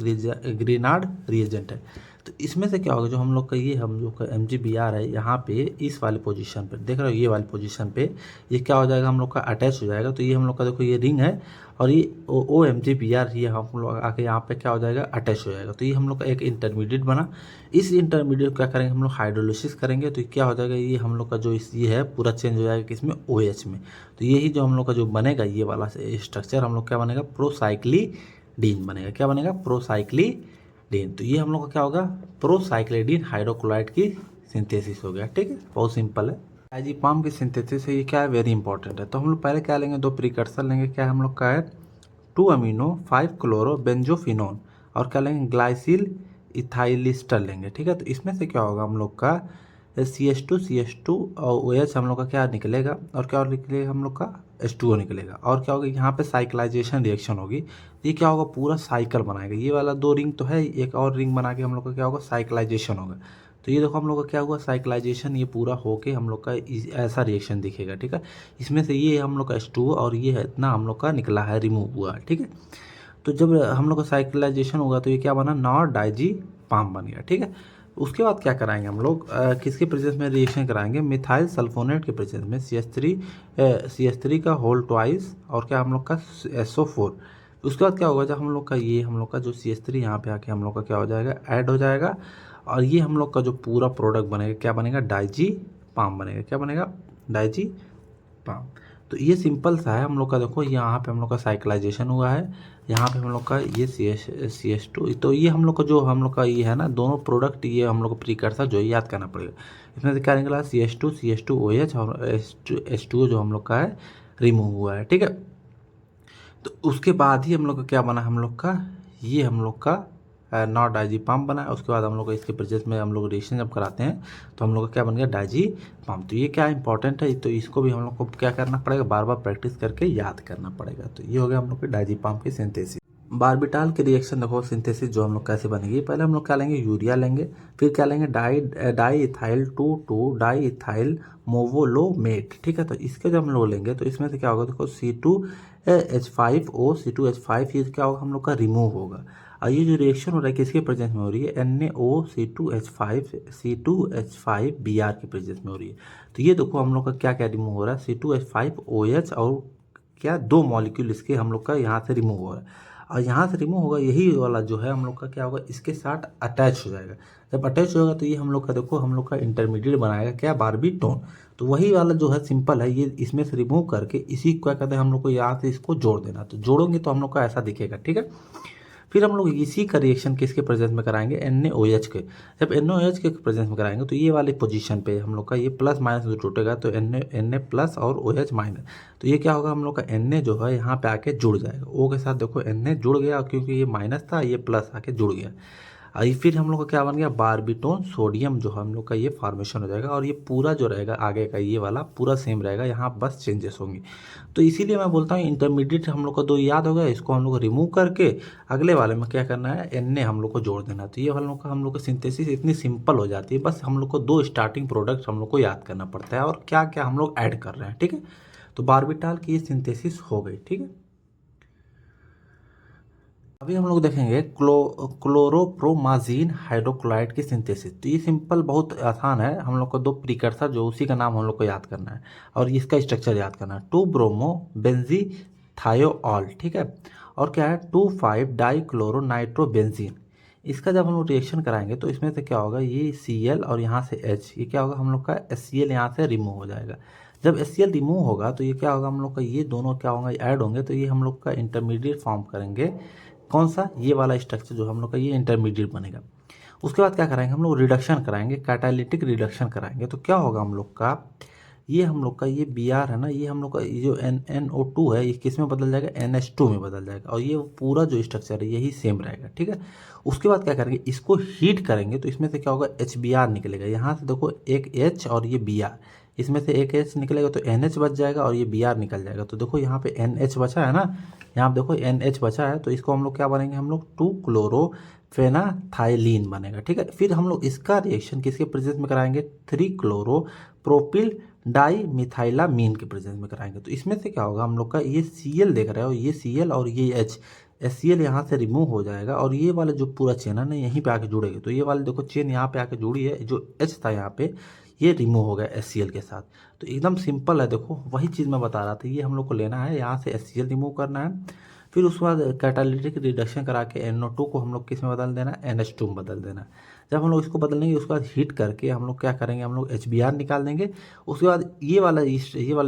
ग्रेनाड रिएजेंट है। तो इसमें से क्या होगा, जो हम लोग का ये हम लोग का MgBr है, यहाँ पे इस वाले पोजीशन पे देख रहे हो, ये वाले पोजीशन पे ये क्या हो जाएगा, हम लोग का अटैच हो जाएगा। तो ये हम लोग का देखो ये रिंग है और ये OMgBr, ये हम लोग आके यहाँ पे क्या हो जाएगा, अटैच हो जाएगा। तो ये हम लोग का एक इंटरमीडिएट बना। इस इंटरमीडिएट क्या करेंगे हम लोग, हाइड्रोलिसिस करेंगे तो क्या हो जाएगा, ये हम लोग का जो ये है पूरा चेंज हो जाएगा किसमें, OH में। तो यही जो हम लोग का जो बनेगा ये वाला स्ट्रक्चर हम लोग क्या बनेगा, प्रोसाइक्लिडीन बनेगा। क्या बनेगा, प्रोसाइक्लिडीन। तो ये हम लोग का क्या होगा, प्रोसाइक्लिडीन हाइड्रोक्लोराइड की सिंथेसिस हो गया। ठीक है, बहुत सिंपल है। डायजेपाम की सिंथेसिस है, ये क्या है, वेरी इंपॉर्टेंट है। तो हम लोग पहले क्या लेंगे, दो प्रीकर्सर लेंगे। क्या हम लोग का है, 2 अमीनो 5 क्लोरो बेंजोफिनोन, और क्या लेंगे, ग्लाइसिल इथाइलिस्टर लेंगे। ठीक है, तो इसमें से क्या होगा हम लोग का CH2 और OH हम लोग का क्या निकलेगा, और क्या और निकलेगा हम लोग का H2O निकलेगा। और क्या होगा, यहाँ पे साइक्लाइजेशन रिएक्शन होगी। ये क्या होगा, पूरा साइकिल बनाएगा। ये वाला 2 रिंग तो है, एक और रिंग बना के हम लोग का क्या होगा, साइक्लाइजेशन होगा। तो ये देखो हम लोग का क्या हुआ, साइक्लाइजेशन, ये पूरा होके हम लोग का ऐसा रिएक्शन दिखेगा। ठीक है, इसमें से ये हम लोग का H2O और ये है इतना हम लोग का निकला है, रिमूव हुआ। ठीक है, तो जब हम लोग का साइक्लाइजेशन होगा तो ये क्या बना, नॉर डाइजीपाम बन गया। ठीक है, उसके बाद क्या कराएंगे हम लोग, किसके प्रेजेंस में रिएक्शन कराएंगे, मिथाइल सल्फोनेट के प्रेजेंस में CH3 का होल ट्वाइस, और क्या हम लोग का SO4। उसके बाद क्या होगा, जब हम लोग का ये हम लोग का जो CH3 यहाँ पे आके हम लोग का क्या हो जाएगा, ऐड हो जाएगा, और ये हम लोग का जो पूरा प्रोडक्ट बनेगा क्या बनेगा, डाइजीपाम बनेगा। क्या बनेगा, डाइजीपाम। तो ये सिंपल सा है हम लोग का, देखो यहाँ पे हम लोग का साइक्लाइजेशन हुआ है, यहाँ पे हम लोग का ये CH2। तो ये हम लोग का जो हम लोग का ये है ना, दोनों प्रोडक्ट ये हम लोग का प्रीकर्सर जो है याद करना पड़ेगा। इसमें से क्या निकला, CH2OH और H2O जो हम लोग का है रिमूव हुआ है। ठीक है, तो उसके बाद ही हम लोग का क्या बना, हम लोग का ये हम लोग का नॉट डाइजीपाम बना है। उसके बाद हम लोग इसके प्रोसेस में हम लोग रिएक्शन जब कराते हैं तो हम लोग का क्या बन गया, डाइजीपाम। तो ये क्या इंपॉर्टेंट है, तो इसको भी हम लोग को क्या करना पड़ेगा, बार बार प्रैक्टिस करके याद करना पड़ेगा। तो ये हो गया हम लोग के डाइजीपाम की सिंथेसिस। बारबिटाल की रिएक्शन देखो, सिंथेसिस जो हम लोग कैसे बनेगी, पहले हम लोग क्या लेंगे, यूरिया लेंगे, फिर क्या लेंगे, डाई इथाइल 2 डाई इथाइल मोवोलोमेट। ठीक है, तो इसके जब हम लोग लेंगे तो इसमें से क्या होगा, देखो C2H5O C2H5, ये क्या होगा हम लोग का रिमूव होगा। और ये जो रिएक्शन हो रहा है किसके प्रेजेंस में हो रही है, NaO C2H5Br के प्रेजेंस में हो रही है। तो ये देखो हम लोग का क्या क्या रिमूव हो रहा है, C2H5OH और क्या 2 मॉलिक्यूल इसके हम लोग का यहाँ से रिमूव हो रहा है। और यहाँ से रिमूव होगा, यही वाला जो है हम लोग का क्या होगा, इसके साथ अटैच हो जाएगा। जब अटैच होगा तो ये हम लोग का देखो हम लोग का इंटरमीडिएट बनाएगा क्या, बारबीटोन। तो वही वाला जो है सिंपल है, ये इसमें से रिमूव करके इसी को क्या कहते हैं हम लोग को यहाँ से इसको जोड़ देना। तो जोड़ोगे तो हम लोग का ऐसा दिखेगा, ठीक है। फिर हम लोग इसी का रिएक्शन किसके प्रेजेंस में कराएंगे, NaOH के। जब NaOH के प्रेजेंस में कराएंगे तो ये वाले पोजीशन पे हम लोग का ये प्लस माइनस जो टूटेगा तो Na प्लस और OH माइनस। तो ये क्या होगा, हम लोग का Na जो है यहाँ पे आके जुड़ जाएगा O के साथ। देखो Na जुड़ गया, क्योंकि ये माइनस था, ये प्लस आके जुड़ गया। आई फिर हम लोग का क्या बन गया, बारबीटोन सोडियम जो हम लोग का ये फॉर्मेशन हो जाएगा। और ये पूरा जो रहेगा आगे का ये वाला पूरा सेम रहेगा, यहाँ बस चेंजेस होंगे। तो इसीलिए मैं बोलता हूँ इंटरमीडिएट हम लोग को दो याद हो गया, इसको हम लोग रिमूव करके अगले वाले में क्या करना है, Na हम लोग को जोड़ देना। तो ये हम लोग का सिंथेसिस इतनी सिंपल हो जाती है। बस हम लोग को दो स्टार्टिंग प्रोडक्ट हम लोग को याद करना पड़ता है और क्या क्या हम लोग ऐड कर रहे हैं, ठीक है। तो बारबीटाल की ये सिंथेसिस हो गई, ठीक है। अभी हम लोग देखेंगे क्लोरोप्रोमाजीन हाइड्रोक्लोराइड की सिंथेसिस। तो ये सिंपल बहुत आसान है, हम लोग को दो प्रिकर्सर जो उसी का नाम हम लोग को याद करना है और इसका स्ट्रक्चर याद करना है। 2 ब्रोमो बेंजीथायोल, ठीक है। और क्या है, 2,5 डाइक्लोरो नाइट्रोबेंजीन। इसका जब हम लोग रिएक्शन कराएंगे तो इसमें से क्या होगा, ये Cl और यहाँ से H, ये क्या होगा हम लोग का HCl यहाँ से रिमूव हो जाएगा। जब HCl रिमूव होगा तो ये क्या होगा हम लोग का, ये दोनों क्या होंगे, ऐड होंगे। तो ये हम लोग का इंटरमीडिएट फॉर्म करेंगे। कौन सा, ये वाला स्ट्रक्चर जो हम लोग का ये इंटरमीडिएट बनेगा। उसके बाद क्या कराएंगे हम लोग, रिडक्शन कराएंगे, कैटालिटिक रिडक्शन कराएंगे। तो क्या होगा हम लोग का, ये हम लोग का ये Br है ना, ये हम लोग का ये जो NO2 है, ये किस में बदल जाएगा, NH2 में बदल जाएगा। और ये पूरा जो स्ट्रक्चर है यही सेम रहेगा, ठीक है। उसके बाद क्या करेंगे, इसको हीट करेंगे तो इसमें से क्या होगा, HBr निकलेगा। यहाँ से देखो एक H और ये Br, इसमें से एक H निकलेगा तो NH बच जाएगा और ये Br निकल जाएगा। तो देखो यहाँ पे NH बचा है ना, यहाँ पे देखो NH बचा है। तो इसको हम लोग क्या बनेंगे, हम लोग 2 क्लोरोफेनाथाइलिन बनेगा, ठीक है। फिर हम लोग इसका रिएक्शन किसके प्रेजेंस में कराएंगे, 3 क्लोरोप्रोपिल डाई मिथाइलामीन के प्रेजेंस में कराएंगे। तो इसमें से क्या होगा हम लोग का, ये Cl देख रहे हो, ये Cl और ये H, HCl यहाँ से रिमूव हो जाएगा और ये वाला जो पूरा चेन है ना यहीं पे आके जुड़ेगी। तो ये वाले देखो चेन यहाँ पे आके जुड़ी है, जो H था यहाँ पे ये रिमूव हो गया HCl के साथ। तो एकदम सिंपल है, देखो वही चीज़ मैं बता रहा था, ये हम लोग को लेना है, यहाँ से HCl रिमूव करना है। फिर उसके बाद कैटालिटिक रिडक्शन करा के NO2 को हम लोग किस में बदल देना है, NH2 में बदल देना है। जब हम लोग इसको बदलेंगे उसके बाद हीट करके हम लोग क्या करेंगे, हम लोग HBr निकाल देंगे। उसके बाद ये वाला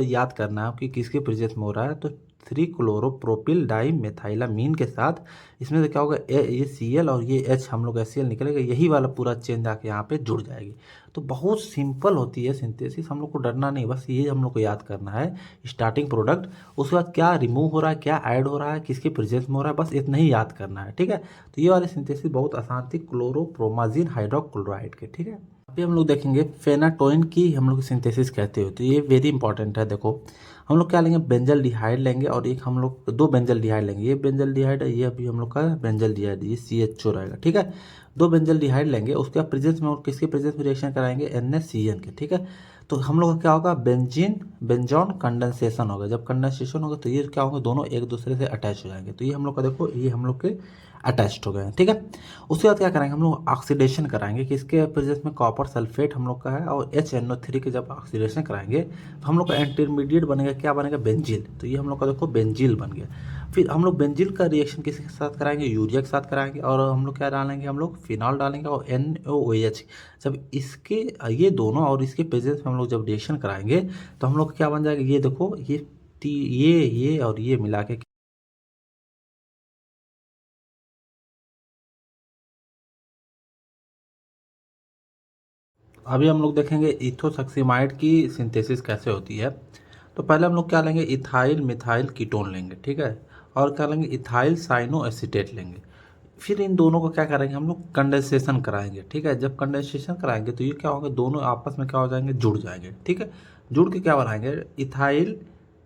याद करना है कि किसके प्रेजेंस में हो रहा है, तो 3 क्लोरोप्रोपिल डाई मेथाइलामीन के साथ। इसमें से क्या होगा, ये Cl और ये H हम लोग HCl निकलेगा, यही वाला पूरा चेंज आके यहाँ पे जुड़ जाएगी। तो बहुत सिंपल होती है सिंथेसिस, हम लोग को डरना नहीं, बस ये हम लोग को याद करना है स्टार्टिंग प्रोडक्ट। उसके बाद क्या रिमूव हो रहा है, क्या ऐड हो रहा है, किसके प्रेजेंस में हो रहा है, बस इतना ही याद करना है, ठीक है। तो ये वाली सिंथेसिस बहुत आसान थी क्लोरोप्रोमाजीन हाइड्रोक्लोराइड के, ठीक है। अभी हम लोग देखेंगे फेनाटोइन की हम लोग सिंथेसिस कहते हो। तो ये वेरी इंपॉर्टेंट है। देखो हम लोग क्या लेंगे, बेंजल डिहाइड लेंगे और एक हम लोग 2 बेंजल डिहाइड लेंगे। ये बेंजल डिहाइड है, ये अभी हम लोग का बेंजल डिहाइड, ये CHO रहेगा, ठीक है। 2 बेंजल डिहाइड लेंगे, उसके बाद प्रेजेंस में और किसके प्रेजेंस में रिएक्शन कराएंगे, NaCN के, ठीक है। तो हम लोग का क्या होगा, बेंजॉन कंडेंसेशन होगा। जब कंडेंसेशन होगा तो ये क्या होगा, दोनों एक दूसरे से अटैच हो जाएंगे। तो ये हम लोग का देखो, ये हम लोग के अटैच्ड हो गए हैं, ठीक है। उसके बाद क्या करेंगे, हम लोग ऑक्सीडेशन कराएंगे, किसके प्रेजेंस में, कॉपर सल्फेट हम लोग का है और HNO3 के जब ऑक्सीडेशन कराएंगे तो हम लोग का इंटरमीडिएट बनेगा, क्या बनेगा, बेंजील। तो ये हम लोग का देखो बेंजील बन गया। फिर हम लोग बेंजील का रिएक्शन किसके साथ कराएंगे, यूरिया के साथ कराएंगे और हम लोग क्या डालेंगे, हम लोग फिनॉल डालेंगे और NaOH। जब इसके ये दोनों और इसके प्रेजेंस में हम लोग जब रिएक्शन कराएंगे तो हम लोग क्या बन जाएगा, ये देखो ये और ये मिला के अभी हम लोग देखेंगे इथोसक्सीमाइड की सिंथेसिस कैसे होती है। तो पहले हम लोग क्या लेंगे, इथाइल मिथाइल कीटोन लेंगे, ठीक है। और क्या लेंगे, इथाइल साइनो एसीटेट लेंगे। फिर इन दोनों को क्या करेंगे, हम लोग कंडेंसेशन कराएंगे, ठीक है। जब कंडेंसेशन कराएंगे तो ये क्या होगा, दोनों आपस में क्या हो जाएंगे, जुड़ जाएंगे, ठीक है। जुड़ के क्या बनाएंगे, इथाइल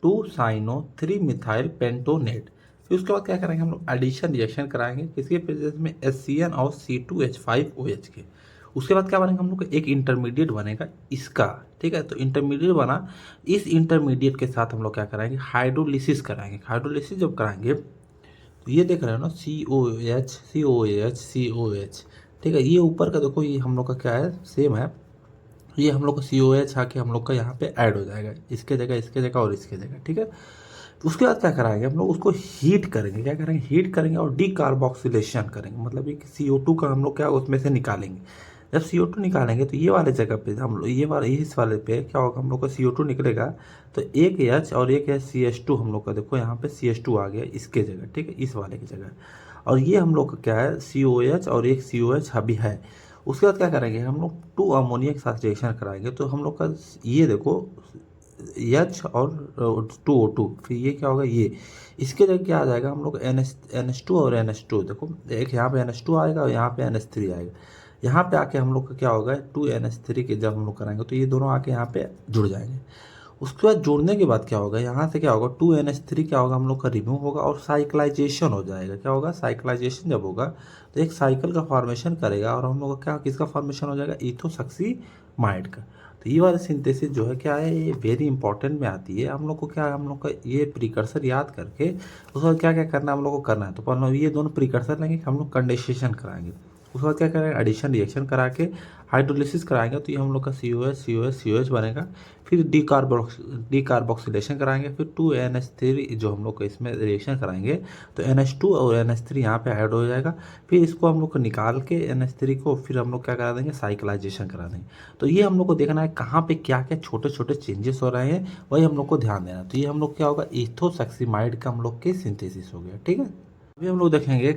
2 साइनो 3 मिथाइल पेंटोनेट। फिर उसके बाद क्या करेंगे, हम लोग एडिशन रिएक्शन कराएंगे, किसके प्रेजेंस में, HCN और C2H5OH के। उसके बाद क्या बनेगा, हम लोग का एक इंटरमीडिएट बनेगा इसका, ठीक है। तो इंटरमीडिएट बना, इस इंटरमीडिएट के साथ हम लोग क्या कराएंगे, हाइड्रोलिसिस कराएंगे। हाइड्रोलिसिस जब कराएंगे तो ये देख रहे हो ना, COH, ठीक है। ये ऊपर का देखो, ये हम लोग का क्या है, सेम है। ये हम लोग का COH आके हम लोग का यहाँ पे ऐड हो जाएगा, इसके जगह और इसके जगह, ठीक है। उसके बाद क्या कराएंगे हम लोग, उसको हीट करेंगे, क्या करेंगे, हीट करेंगे और डीकार्बोक्सिलेशन करेंगे, मतलब ये CO2 का हम लोग क्या उसमें से निकालेंगे। जब CO2 निकालेंगे तो ये वाले जगह पे हम लोग ये वाले इस वाले पे क्या होगा, हम लोग का CO2 निकलेगा तो एक H और एक CH2 हम लोग का, देखो यहाँ पे CH2 आ गया इसके जगह, ठीक है, इस वाले की जगह। और ये हम लोग का क्या है, COH और एक COH अभी है। उसके बाद क्या करेंगे हम लोग, 2 अमोनिया के साथ रिएक्शन कराएंगे तो हम लोग का ये देखो H और 2O2, फिर ये क्या होगा, ये इसके जगह क्या आ जाएगा हम लोग NH2 और NH2, देखो एक यहाँ पे NH2 आएगा और यहाँ पे NH3 आएगा। यहाँ पे आके हम लोग का क्या होगा, 2NH3 के जब हम लोग कराएंगे तो ये दोनों आके यहाँ पे जुड़ जाएंगे। उसके बाद जुड़ने के बाद क्या होगा, यहाँ से क्या होगा, 2NH3 क्या होगा हम लोग का रिमूव होगा और साइक्लाइजेशन हो जाएगा। क्या होगा, साइक्लाइजेशन जब होगा तो एक साइकिल का फॉर्मेशन करेगा और हम लोग का क्या, किसका फॉर्मेशन हो जाएगा, इथोसक्सीमाइड का। तो ये वाला सिंथेसिस जो है क्या है, ये वेरी इंपॉर्टेंट में आती है। हम लोग को क्या है, हम लोग का ये प्रिकर्सर याद करके उसके बाद क्या क्या करना है हम लोग को करना है। तो पहले ये दोनों प्रिकर्सर लेंगे, हम लोग कंडेंसेशन कराएंगे। उसके बाद क्या करेंगे, एडिशन रिएक्शन करा के हाइड्रोलिसिस कराएंगे तो ये हम लोग का COH बनेगा। फिर डीकार्बोक्सिलेशन कराएंगे, फिर 2NH3 जो हम लोग का इसमें रिएक्शन कराएंगे तो NH2 और NH3 यहाँ पे ऐड हो जाएगा। फिर इसको हम लोग को निकाल के NH3 को फिर हम लोग क्या करा देंगे, साइक्लाइजेशन करा देंगे। तो ये हम लोग को देखना है कहाँ पे क्या क्या छोटे छोटे चेंजेस हो रहे हैं, वही हम लोग को ध्यान देना। तो ये हम लोग क्या होगा, इथोसक्सीमाइड का हम लोग के सिंथेसिस हो गया, ठीक है। अभी हम लोग देखेंगे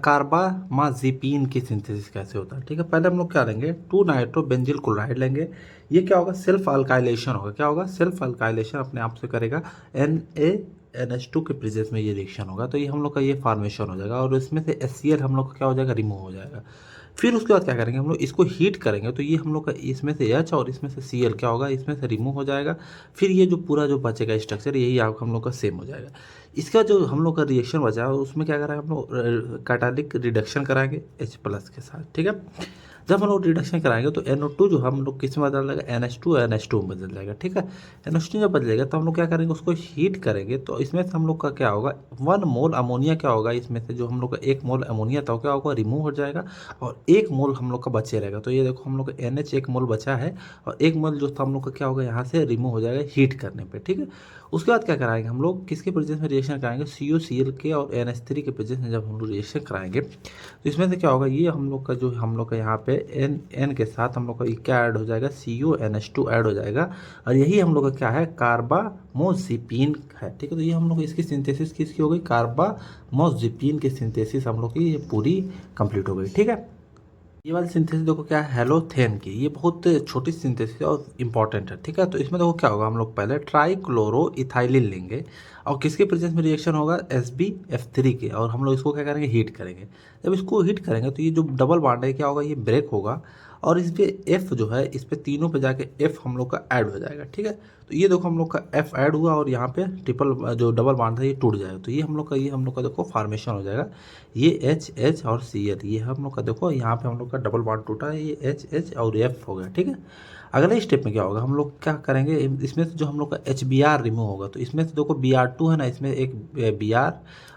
कार्बामाजिपिन की सिंथेसिस कैसे होता है, ठीक है। पहले हम लोग क्या लेंगे, 2 नाइट्रोबेंजिल क्लोराइड लेंगे। ये क्या होगा, सेल्फ अल्काइलेशन होगा। क्या होगा, सेल्फ अल्काइलेशन अपने आप से करेगा, NaNH2 के प्रेजेंस में ये रिएक्शन होगा तो ये हम लोग का ये फॉर्मेशन हो जाएगा और इसमें से HCl हम लोग का क्या हो जाएगा, रिमूव हो जाएगा। फिर उसके बाद क्या करेंगे हम लोग, इसको हीट करेंगे तो ये हम लोग का इसमें से H और इसमें से Cl क्या होगा, इसमें से रिमूव हो जाएगा। फिर ये जो पूरा जो बचेगा स्ट्रक्चर यही आप हम लोग का सेम हो जाएगा। इसका जो हम लोग का रिएक्शन बचा है उसमें क्या करेंगे हम लोग, कैटालिक रिडक्शन कराएंगे H+ के साथ, ठीक है। जब हम लोग रिडक्शन कराएंगे तो NO2 जो हम लोग किस में बदल जाएगा, NH2 में बदल जाएगा, ठीक है। NH2 जब बदलेगा तो हम लोग क्या करेंगे, उसको हीट करेंगे तो इसमें से हम लोग का क्या होगा, 1 मोल अमोनिया क्या होगा, इसमें से जो हम लोग का 1 मोल अमोनिया था वो क्या होगा, रिमूव हो जाएगा और 1 मोल हम लोग का बचे रहेगा। तो ये देखो हम लोग का NH 1 मोल बचा है और 1 मोल जो था हम लोग का क्या होगा, यहाँ से रिमूव हो जाएगा हीट करने पर, ठीक है। उसके बाद क्या कराएंगे हम लोग, किसके प्रेजेंस में रिएक्शन कराएंगे, COCl के और NH3 के प्रेजेंस में जब हम लोग रिएक्शन कराएंगे तो इसमें से क्या होगा, ये हम लोग का जो हम लोग का यहाँ पे N के साथ हम लोग का क्या ऐड हो जाएगा, CONH2 ऐड हो जाएगा और यही हम लोग का क्या है, कार्बामोजिपिन है, ठीक है। तो ये हम लोग इसकी सिंथेसिस किसकी हो गई, कार्बामोजिपिन की सिंथेसिस हम लोग की ये पूरी कंप्लीट हो गई, ठीक है। ये वाली सिंथेसिस देखो क्या है, हेलोथेन की, ये बहुत छोटी सिंथेसिस और इम्पॉर्टेंट है, ठीक है। तो इसमें देखो क्या होगा, हम लोग पहले ट्राइक्लोरो इथाइलिन लेंगे और किसके प्रेजेंस में रिएक्शन होगा, SbF3 के, और हम लोग इसको क्या करेंगे, हीट करेंगे। जब इसको हीट करेंगे तो ये जो डबल बॉन्ड है क्या होगा, ये ब्रेक होगा और इस पे F जो है, इस पे तीनों पे जाके F हम लोग का ऐड हो जाएगा, ठीक है। तो ये देखो हम लोग का F ऐड हुआ और यहाँ पे ट्रिपल जो डबल बॉन्ड था ये टूट जाएगा। तो ये हम लोग का देखो फॉर्मेशन हो जाएगा, ये H और Cl, ये हम लोग का देखो यहाँ पे हम लोग का डबल बॉन्ड टूटा है, ये H और F हो गया, ठीक है। अगले स्टेप में क्या होगा, हम लोग क्या करेंगे, इसमें से जो हम लोग का HBr रिमूव होगा तो इसमें से देखो Br2 है ना, इसमें एक Br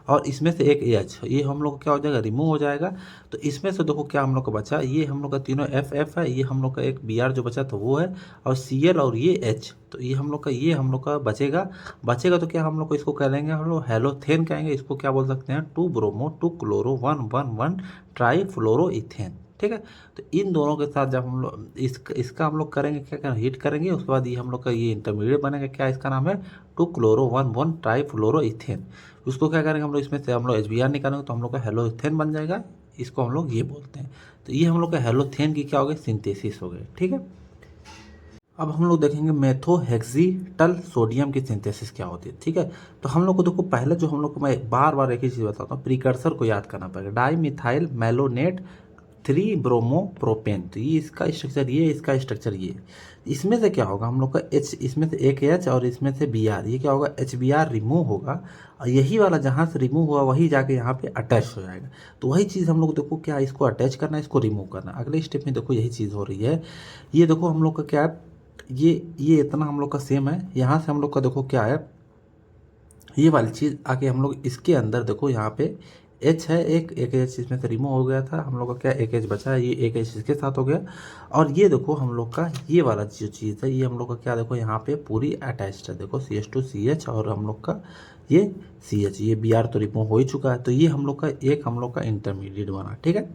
और इसमें से एक H, ये हम लोग का क्या हो जाएगा, रिमूव हो जाएगा। तो इसमें से देखो क्या हम लोग का बचा, ये हम लोग का तीनों FF है, ये हम लोग का एक Br जो बचा तो वो है और Cl और ये H, तो ये हम लोग का बचेगा तो क्या हम लोग को इसको कह लेंगे, हम लोग हेलोथेन कहेंगे। इसको क्या बोल सकते हैं, 2 ब्रोमो 2 क्लोरो 1 ट्राईफ्लोरोइथेन, ठीक है। तो इन दोनों के साथ जब हम लोग इसका हम लोग करेंगे, क्या करें, हीट करेंगे। उसके बाद ये हम लोग का ये इंटरमीडिएट बनेगा, क्या इसका नाम है, 2 क्लोरो 1 ट्राईफ्लोरोइथेन। उसको क्या करेंगे हम लोग, इसमें से हम लोग HBr निकालेंगे तो हम लोग का हेलोथेन बन जाएगा, इसको हम लोग ये बोलते हैं। तो ये हम लोग का हेलोथेन की क्या हो गई, सिंथेसिस हो गई, ठीक है। अब हम लोग देखेंगे मेथोहेक्सीटल सोडियम की सिंथेसिस क्या होती है, ठीक है। तो हम लोग को देखो पहले जो हम लोग को, मैं बार बार एक ही चीज़ बताता हूँ, प्रिकर्सर को याद करना पड़ेगा, डाई मिथाइल मेलोनेट 3 ब्रोमोप्रोपेन। तो ये इसका स्ट्रक्चर ये, इसका स्ट्रक्चर ये। इसमें से क्या होगा हम लोग का H, इसमें से एक H और इसमें से Br, ये क्या होगा, HBr रिमूव होगा और यही वाला जहाँ से रिमूव हुआ वही जाके यहाँ पे अटैच हो जाएगा। तो वही चीज़ हम लोग देखो क्या, इसको अटैच करना है, इसको रिमूव करना। अगले स्टेप में देखो यही चीज़ हो रही है। ये देखो हम लोग का क्या है, ये इतना हम लोग का सेम है। यहाँ से हम लोग का देखो क्या है, ये वाली चीज़ आके हम लोग इसके अंदर देखो यहाँ पे एच है, एक एच इसमें से रिमूव हो गया था, हम लोग का क्या एक एच बचा है, ये एक एच इसके साथ हो गया। और ये देखो हम लोग का ये वाला जो चीज़ है ये हम लोग का क्या देखो यहाँ पे पूरी अटैच्ड है, देखो CH2CH और हम लोग का ये CH, ये Br तो रिमूव हो ही चुका है। तो ये हम लोग का एक हम लोग का इंटरमीडिएट बना, ठीक है।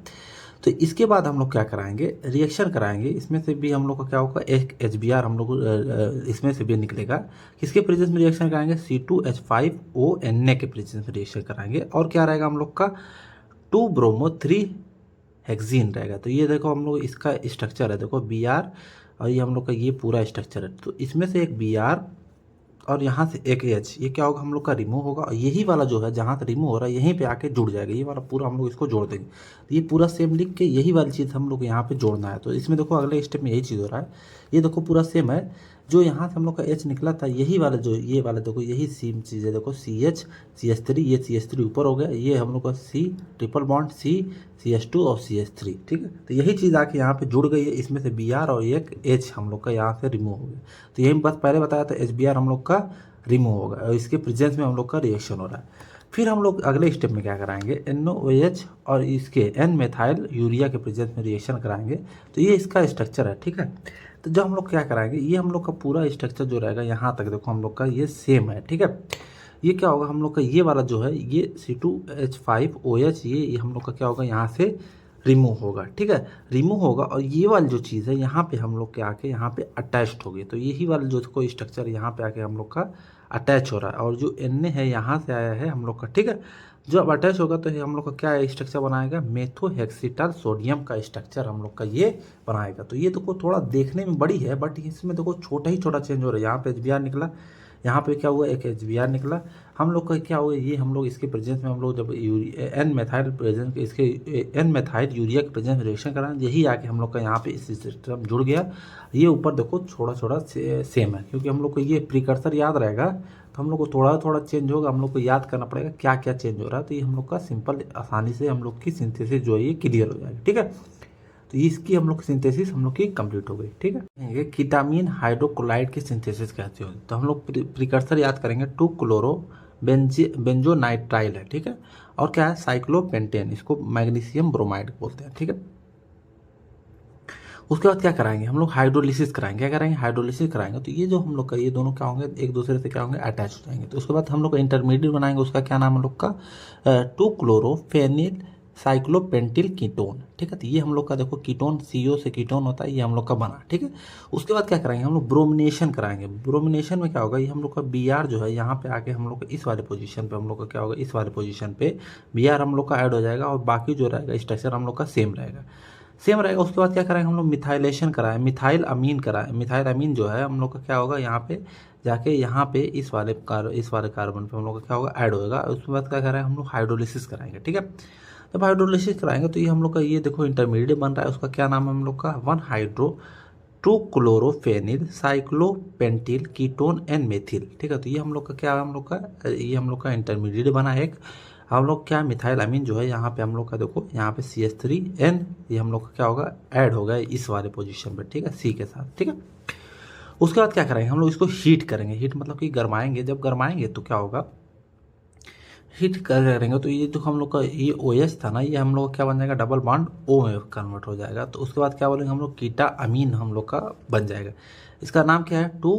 तो इसके बाद हम लोग क्या कराएंगे, रिएक्शन कराएंगे, इसमें से भी हम लोग का क्या होगा एक HBr हम लोग इसमें से भी निकलेगा। किसके प्रेजेंस में रिएक्शन कराएंगे, C2H5O Na के प्रेजेंस में रिएक्शन कराएंगे। और क्या रहेगा हम लोग का 2 ब्रोमो 3 हेक्सीन रहेगा। तो ये देखो हम लोग इसका स्ट्रक्चर है, देखो Br और ये हम लोग का ये पूरा स्ट्रक्चर है। तो इसमें से एक Br और यहाँ से एक एच, ये क्या होगा हम लोग का रिमूव होगा, और यही वाला जो है जहाँ से रिमूव हो रहा है यहीं पे आके जुड़ जाएगा, ये वाला पूरा हम लोग इसको जोड़ देंगे। तो ये पूरा सेम लिख के यही वाली चीज़ हम लोग यहाँ पे जोड़ना है। तो इसमें देखो अगले स्टेप में यही चीज़ हो रहा है, ये देखो पूरा सेम है। जो यहाँ से हम लोग का एच निकला था यही वाला जो ये वाला देखो यही सेम चीज़ है, देखो CH3 ये CH3 ऊपर हो गया, ये हम लोग का C ट्रिपल बॉन्ड CH2 और CH3, ठीक है। तो यही चीज़ आके यहाँ पे जुड़ गई है, इसमें से Br और एक H हम लोग का यहाँ से रिमूव हो गया। तो यही बस पहले बताया था HBr हम लोग का रिमूव होगा और इसके प्रेजेंस में हम लोग का रिएक्शन हो रहा है। फिर हम लोग अगले स्टेप में क्या कराएंगे, NOOH और इसके N मेथाइल यूरिया के प्रेजेंस में रिएक्शन कराएंगे। तो ये इसका स्ट्रक्चर है, ठीक है। तो जब हम लोग क्या कराएंगे, ये हम लोग का पूरा स्ट्रक्चर जो रहेगा यहाँ तक देखो हम लोग का ये सेम है, ठीक है। ये क्या होगा हम लोग का ये वाला जो है ये C2H5OH ये हम लोग का क्या होगा यहाँ से रिमूव होगा, ठीक है, रिमूव होगा। और ये वाली जो चीज़ है यहाँ पे हम लोग के आके यहाँ पे अटैच्ड होगी। तो यही वाला जो कोई स्ट्रक्चर यहाँ पे आके हम लोग का अटैच हो रहा है, और जो Na है यहाँ से आया है हम लोग का, ठीक है। जो अब अटैच होगा तो ये हम लोग का क्या स्ट्रक्चर बनाएगा, मेथोहेक्सीटाल सोडियम का स्ट्रक्चर हम लोग का ये बनाएगा। तो ये देखो थोड़ा देखने में बड़ी है बट इसमें देखो छोटा ही छोटा चेंज हो रहा है। यहाँ पे HBr निकला, यहाँ पे क्या हुआ एक HBr निकला, हम लोग का क्या हुआ ये हम लोग इसके प्रेजेंस में हम लोग जब N मेथाइल प्रेजेंस इसके N मेथाइल यूरिया के प्रेजेंस में रिएक्शन कराएं, यही आके हम लोग का यहाँ पे इस सिस्टम जुड़ गया। ये ऊपर देखो थोड़ा थोड़ा सेम है, क्योंकि हम लोग को ये प्रिकर्सर याद रहेगा तो हम लोग को थोड़ा थोड़ा चेंज होगा, हम लोग को याद करना पड़ेगा क्या क्या चेंज हो रहा है। तो ये हम लोग का सिंपल आसानी से हम लोग की सिंथेसिस जो है ये क्लियर हो जाएगी, ठीक है। तो इसकी हम लोग सिंथेसिस हम लोग की कंप्लीट हो गई, ठीक है। ये कीटामीन हाइड्रोक्लोराइड की सिंथेसिस कहते हो। तो हम लोग प्रिकर्सर याद करेंगे 2-क्लोरो बेंजोनाइट्राइल है, ठीक है। और क्या है साइक्लोपेंटेन, इसको मैग्नीशियम ब्रोमाइड बोलते हैं, ठीक है। उसके बाद क्या कराएंगे हम लोग हाइड्रोलिसिस कराएंगे, क्या कराएंगे हाइड्रोलिसिस कराएंगे। तो ये जो हम लोग का ये दोनों क्या होंगे एक दूसरे से क्या होंगे अटैच हो जाएंगे। तो उसके बाद हम लोग का इंटरमीडिएट बनाएंगे, उसका क्या नाम हम लोग का 2-क्लोरोफेनिल साइक्लोपेंटिल कीटोन, ठीक है। तो ये हम लोग का देखो कीटोन CO से कीटोन होता है, ये हम लोग का बना, ठीक है। उसके बाद क्या कराएंगे हम लोग ब्रोमिनेशन कराएंगे। ब्रोमिनेशन में क्या होगा ये हम लोग का Br जो है यहाँ पे आके हम लोग का इस वाले पोजीशन पे हम लोग का क्या होगा इस वाले पोजीशन पे Br हम लोग का ऐड हो जाएगा, और बाकी जो रहेगा स्ट्रक्चर हम लोग का सेम रहेगा। उसके बाद क्या कराएंगे हम लोग मिथाइलेशन कराएं, मिथाइल अमीन कराएं। मिथाइल अमीन जो है हम लोग का क्या होगा यहाँ पे जाके यहाँ पे इस वाले कार्बन पे हम लोग का क्या होगा ऐड होगा। उसके बाद क्या कराएंगे हम लोग हाइड्रोलिसिस कराएंगे, ठीक है। जब हाइड्रोलिसिस कराएंगे तो ये हम लोग का ये देखो इंटरमीडिएट बन रहा है, उसका क्या नाम है हम लोग का 1-हाइड्रो 2-क्लोरोफेनिल साइक्लोपेंटिल कीटोन एन मेथिल, ठीक है। तो ये हम लोग का क्या है हम लोग का ये हम लोग का इंटरमीडिएट बना है एक। हम लोग क्या मिथाइल अमीन जो है यहाँ पे हम लोग का देखो यहाँ पे CH3N ये हम लोग का क्या होगा ऐड होगा इस वाले पोजीशन पे, ठीक है, C के साथ, ठीक है। उसके बाद क्या करेंगे हम लोग इसको हीट करेंगे, हीट मतलब कि गरमाएंगे। जब गरमाएंगे तो क्या होगा हीट करेंगे तो ये जो हम लोग का ये OH था ना ये हम लोग का क्या बन जाएगा डबल बॉन्ड O में कन्वर्ट हो जाएगा। तो उसके बाद क्या बोलेंगे हम लोग कीटा अमीन हम लोग का बन जाएगा। इसका नाम क्या है 2,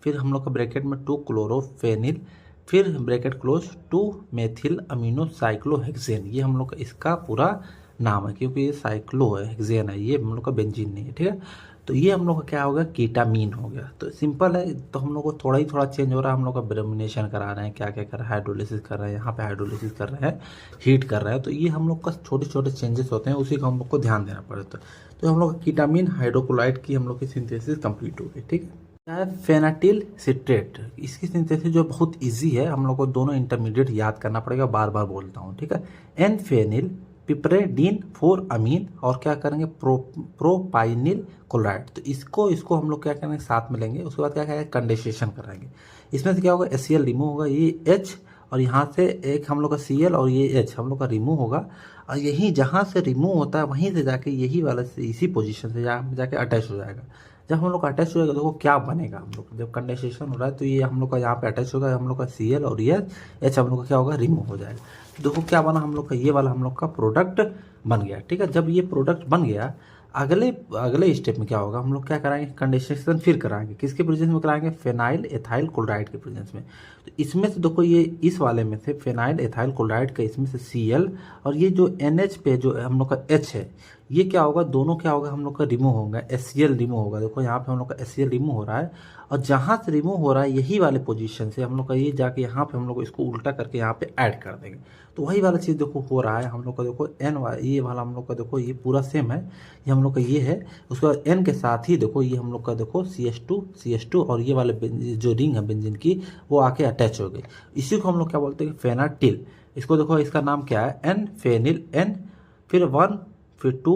फिर हम लोग का ब्रैकेट में 2-क्लोरोफेनिल, फिर ब्रैकेट क्लोज 2-मेथिल अमीनो साइक्लोहेक्सेन, ये हम लोग का इसका पूरा नाम है, क्योंकि ये साइक्लो है हेक्सेन है, ये हम लोग का बेंजीन नहीं है, ठीक है। तो ये हम लोग का क्या होगा कीटामीन हो गया। तो सिंपल है, तो हम लोग को थोड़ा ही थोड़ा चेंज हो रहा है, हम लोग का ब्रोमिनेशन करा रहे हैं, क्या क्या कर रहे हैं हाइड्रोलिसिस कर रहे हैं, यहाँ पे हाइड्रोलिसिस कर रहे हैं, हीट कर रहे हैं। तो ये हम लोग का छोटे छोटे चेंजेस होते हैं, उसी का हम लोग को ध्यान देना पड़ता है। तो हम लोग कीटामीन हाइड्रोक्लोराइड की हम लोग की सिंथेसिस कंप्लीट हो गई, ठीक है। फेनाटिल सिट्रेट, इसकी सिंथेसिस जो बहुत इजी है, हम लोग को दोनों इंटरमीडिएट याद करना पड़ेगा, बार बार बोलता हूँ, ठीक है। एन फेनिल पिपरेडीन 4 अमीन और क्या करेंगे प्रोपाइनिल क्लोराइड। तो इसको हम लोग क्या करेंगे साथ में लेंगे। उसके बाद क्या करेंगे कंडेंसेशन कराएंगे। इसमें से क्या होगा HCl रिमूव होगा, ये H और यहाँ से एक हम लोग का Cl और ये H हम लोग का रिमूव होगा, और यही जहाँ से रिमूव होता है वहीं से जाके यही वाला से इसी पोजीशन से जाके अटैच हो जाएगा। जब हम लोग का अटैच हो जाएगा देखो क्या बनेगा, हम लोग जब कंडेंसेशन हो रहा है तो ये हम लोग का यहाँ पे अटैच होगा, हम लोग का Cl और ये H हम लोग का क्या होगा, रिमूव हो जाएगा। तो देखो क्या बना हम लोग का, ये वाला हम लोग का प्रोडक्ट बन गया। ठीक है, जब ये प्रोडक्ट बन गया, अगले अगले स्टेप में क्या होगा, हम लोग क्या कराएंगे, कंडेंसेशन फिर कराएंगे। किसके प्रेजेंस में कराएंगे, फेनाइल एथाइल क्लोराइड के प्रेजेंस में। तो इसमें से देखो ये इस वाले में से फेनाइल एथाइल क्लोराइड का इसमें से Cl और ये जो NH पे जो हम लोग का H है, ये क्या होगा, दोनों क्या होगा, हम लोग का रिमूव होगा, HCl रिमूव होगा। देखो यहाँ पे हम लोग का HCl रिमूव हो रहा है, और जहाँ से रिमूव हो रहा है यही वाले पोजीशन से हम लोग का ये जाके यहाँ पे हम लोग इसको उल्टा करके यहाँ पे ऐड कर देंगे। तो वही वाला चीज़ देखो हो रहा है हम लोग का। देखो ये वाला हम लोग का देखो ये पूरा सेम है, ये हम लोग का ये है। उसके बाद N के साथ ही देखो ये हम लोग का देखो CH2 और ये वाले जो रिंग है बेंजीन की वो आके अटैच हो गई। इसी को हम लोग क्या बोलते हैं, फेनाटिल। इसको देखो इसका नाम क्या है, N फेनिल, N फिर 1 फिर 2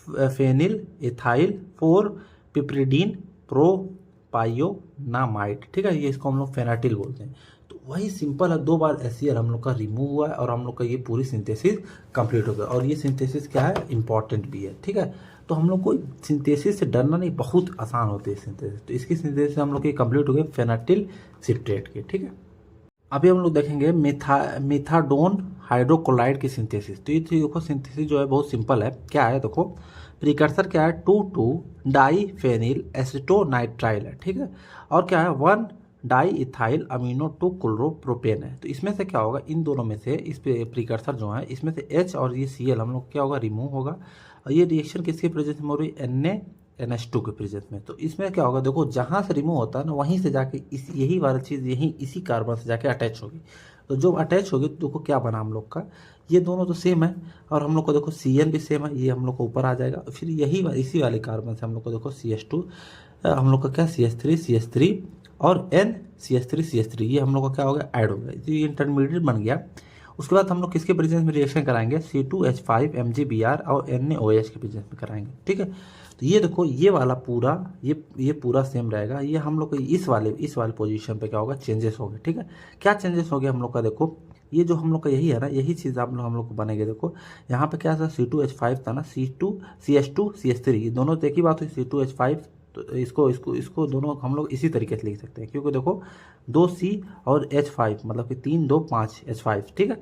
फेनिल एथाइल 4 पिप्रिडीन प्रोपायोनामाइड। ठीक है, ये इसको हम लोग फेनाटिल बोलते हैं। तो वही सिंपल है, 2 बार HCl हम लोग का रिमूव हुआ है और हम लोग का ये पूरी सिंथेसिस कंप्लीट हो गया। और ये सिंथेसिस क्या है, इंपॉर्टेंट भी है। ठीक है, तो हम लोग को सिंथेसिस से डरना नहीं, बहुत आसान होती है सिंथेसिस। तो इसकी सिंथेसिस हम लोग की कंप्लीट हो गई फेनाटिल सिट्रेट की। ठीक है, अभी हम लोग देखेंगे मेथाडोन हाइड्रोक्लोराइड की सिंथेसिस। तो ये देखो सिंथेसिस जो है बहुत सिंपल है। क्या है देखो, प्रिकर्सर क्या है, 2 डाई फेनिल एसिटोनाइट्राइल है। ठीक है, और क्या है, 1 डाई इथाइल अमीनो 2 क्लोरोप्रोपेन है। तो इसमें से क्या होगा, इन दोनों में से इस प्रिकर्सर जो है इसमें से H और ये Cl हम लोग क्या होगा, रिमूव होगा। और ये रिएक्शन किसके प्रेजेंस में हो रही है, NH2 के प्रेजेंस में। तो इसमें क्या होगा, देखो जहाँ से रिमूव होता है ना वहीं से जाके यही वाली चीज़ यहीं इसी कार्बन से जाके अटैच होगी। तो जो अटैच होगी तो देखो क्या बना हम लोग का, ये दोनों तो सेम है, और हम लोग को देखो Cl भी सेम है, ये हम लोग को ऊपर आ जाएगा। फिर इसी वाले कार्बन से हम लोग को देखो CH2 हम लोग का क्या, CH3 और N CH3 ये हम लोग का क्या होगा, ऐड हो गया। तो ये इंटरमीडिएट बन गया। उसके बाद हम लोग किसके प्रेजेंस में रिएक्शन कराएंगे, C2H5 MgBr और NaOH के प्रेजेंस में कराएंगे। ठीक है, तो ये देखो ये वाला पूरा ये पूरा सेम रहेगा। ये हम लोग को इस वाले पोजीशन पे क्या होगा, चेंजेस हो गए। ठीक है, क्या चेंजेस हो गया हम लोग का, देखो ये जो हम लोग का यही है ना, यही चीज़ हम लोग को बनेगी। देखो यहाँ पे क्या था, C2H5 था ना, CH2 CH3 ये दोनों तो एक ही बात हुई, C2H5। तो इसको दोनों हम लोग इसी तरीके से लिख सकते हैं, क्योंकि देखो 2C और H5 मतलब कि 3 2 5 H5। ठीक है,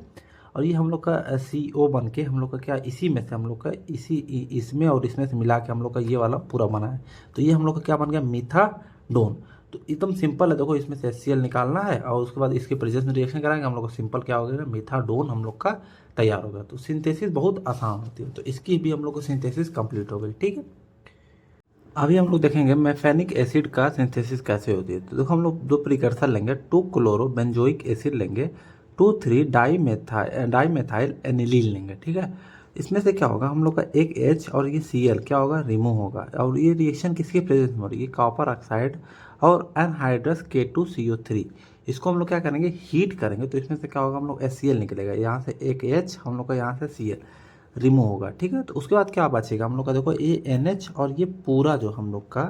और ये हम लोग का CO बन के हम लोग का क्या, इसी में से हम लोग का इसमें और इसमें से मिला के हम लोग का ये वाला पूरा बना है। तो ये हम लोग का क्या बन गया, मीथाडोन। तो एकदम सिंपल है, देखो इसमें से HCl निकालना है और उसके बाद इसके प्रेजेंस में रिएक्शन कराएंगे, हम लोग को सिंपल क्या हो गया, मीथाडोन हम लोग का तैयार हो गया। तो सिंथेसिस बहुत आसान होती है। तो इसकी भी हम लोग को सिंथेसिस कंप्लीट हो गई। ठीक है, अभी हम लोग देखेंगे मेफेनिक एसिड का सिंथेसिस कैसे होती है। तो देखो हम लोग 2 प्रिकर्सर लेंगे, 2 क्लोरोबेंजोइक एसिड लेंगे, 2 डाईमेथाइल एनिलीन लेंगे। ठीक है, इसमें से क्या होगा, हम लोग का एक H और ये Cl क्या होगा, रिमूव होगा। और ये रिएक्शन किसके प्रेजेंस में हो रही है, कॉपर ऑक्साइड और एनहाइड्रस K2CO3। इसको हम लोग क्या करेंगे, हीट करेंगे। तो इसमें से क्या होगा, हम लोग HCl निकलेगा, यहाँ से एक H हम लोग का यहाँ से Cl रिमूव होगा। ठीक है, तो उसके बाद क्या बचेगा हम लोग का, देखो ये NH और ये पूरा जो हम लोग का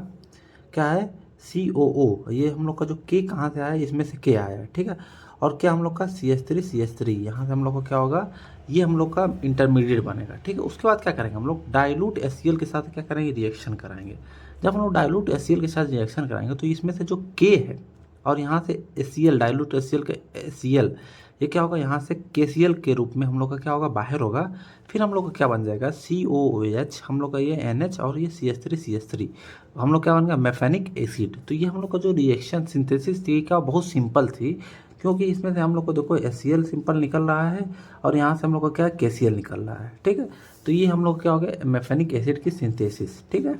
क्या है, COO। ये हम लोग का जो K कहाँ से आया है, इसमें से K आया है। ठीक है, और क्या हम लोग का CH3 यहाँ से हम लोग का क्या होगा, ये हम लोग का इंटरमीडिएट बनेगा। ठीक है, उसके बाद क्या करेंगे, हम लोग डाइल्यूट HCl के साथ क्या करेंगे, रिएक्शन कराएंगे। जब हम लोग डाइल्यूट HCl के साथ रिएक्शन कराएंगे तो इसमें से जो K है और यहाँ से HCl डाइल्यूट HCl के Cl ये क्या होगा, यहाँ से KCl के रूप में हम लोग का क्या होगा, बाहर होगा। फिर हम लोग का क्या बन जाएगा, COOH हम लोग का ये NH और ये CH3 हम लोग क्या बन गया, मेफेनिक एसिड। तो ये हम लोग का जो रिएक्शन सिंथेसिस थी क्या बहुत सिंपल थी, क्योंकि इसमें से हम लोग को देखो HCl सिंपल निकल रहा है और यहाँ से हम लोग का क्या KCl निकल रहा है। ठीक है, तो ये हम लोग क्या हो गया, मेफेनिक एसिड की सिंथेसिस। ठीक है,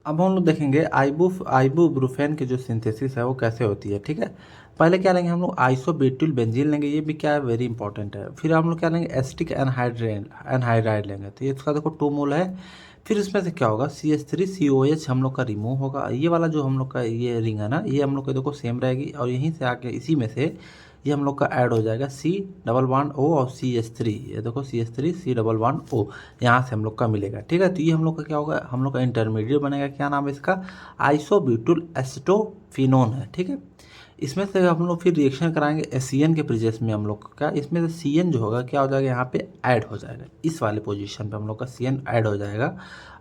अब हम लोग देखेंगे आइबुप्रोफेन की जो सिंथेसिस है वो कैसे होती है। ठीक है, पहले क्या लेंगे हम लोग, आइसोब्यूटाइल बेंजीन लेंगे, ये भी क्या है, वेरी इंपॉर्टेंट है। फिर हम लोग क्या लेंगे, एसिटिक एनहाइड्राइड लेंगे। तो ये इसका देखो 2 मोल है। फिर इसमें से क्या होगा, CH3COH हम लोग का रिमूव होगा। ये वाला जो हम लोग का ये रिंग है ना, ये हम लोग का देखो सेम रहेगी, और यहीं से आके इसी में से ये हम लोग का ऐड हो जाएगा C++O और CH3। ये देखो CH3 C++O यहाँ से हम लोग का मिलेगा। ठीक है, तो ये हम लोग का क्या होगा, हम लोग का इंटरमीडिएट बनेगा। क्या नाम है इसका, आइसोब्यूटाइल एसिटोफिनोन है। ठीक है, इसमें से हम लोग फिर रिएक्शन कराएंगे एसीएन के प्रेजेंस में हम लोग का, इसमें से सीएन जो होगा क्या हो जाएगा यहाँ पे ऐड हो जाएगा, इस वाले पोजीशन पे हम लोग का सीएन ऐड हो जाएगा,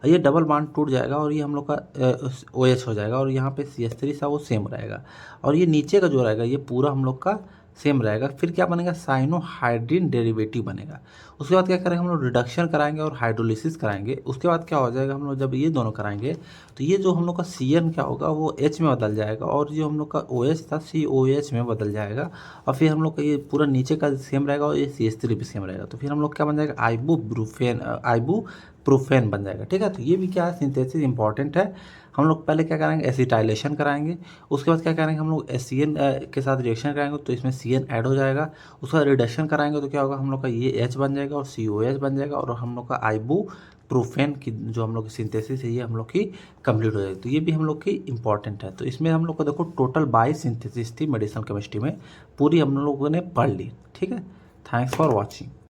ये डबल बॉन्ड टूट जाएगा और ये हम लोग का OH हो जाएगा और यहाँ पे CH3 सा वो सेम रहेगा और ये नीचे का जो रहेगा ये पूरा हम लोग का सेम रहेगा। फिर क्या बनेगा, साइनोहाइड्रिन डेरिवेटिव बनेगा। उसके बाद क्या करेंगे हम लोग, रिडक्शन कराएंगे और हाइड्रोलिसिस कराएंगे। उसके बाद क्या हो जाएगा, हम लोग जब ये दोनों कराएंगे तो ये जो हम लोग का CN क्या होगा वो H में बदल जाएगा और जो हम लोग का OH था COH में बदल जाएगा और फिर हम लोग का ये पूरा नीचे का सेम रहेगा और ये CH3 भी सेम रहेगा। तो फिर हम लोग क्या बन जाएगा, आइबुप्रोफेन बन जाएगा। ठीक है, तो ये भी क्या है, सिंथेसिस इंपॉर्टेंट है। हम लोग पहले क्या करेंगे, एसिटाइलेशन कराएंगे। उसके बाद क्या करेंगे, हम लोग SCN के साथ रिएक्शन कराएंगे तो इसमें CN ऐड हो जाएगा। उसके बाद रिडक्शन कराएंगे तो क्या होगा, हम लोग का ये H बन जाएगा और COH बन जाएगा और हम लोग का आइबुप्रोफेन की जो हम लोग की सिंथेसिस है ये हम लोग की कंप्लीट हो जाएगी। तो ये भी हम लोग की इंपॉर्टेंट है। तो इसमें हम लोग को देखो टोटल 22 सिंथेसिस थी मेडिसिनल केमिस्ट्री में, पूरी हम लोगों ने पढ़ ली। ठीक है, थैंक्स फॉर वॉचिंग।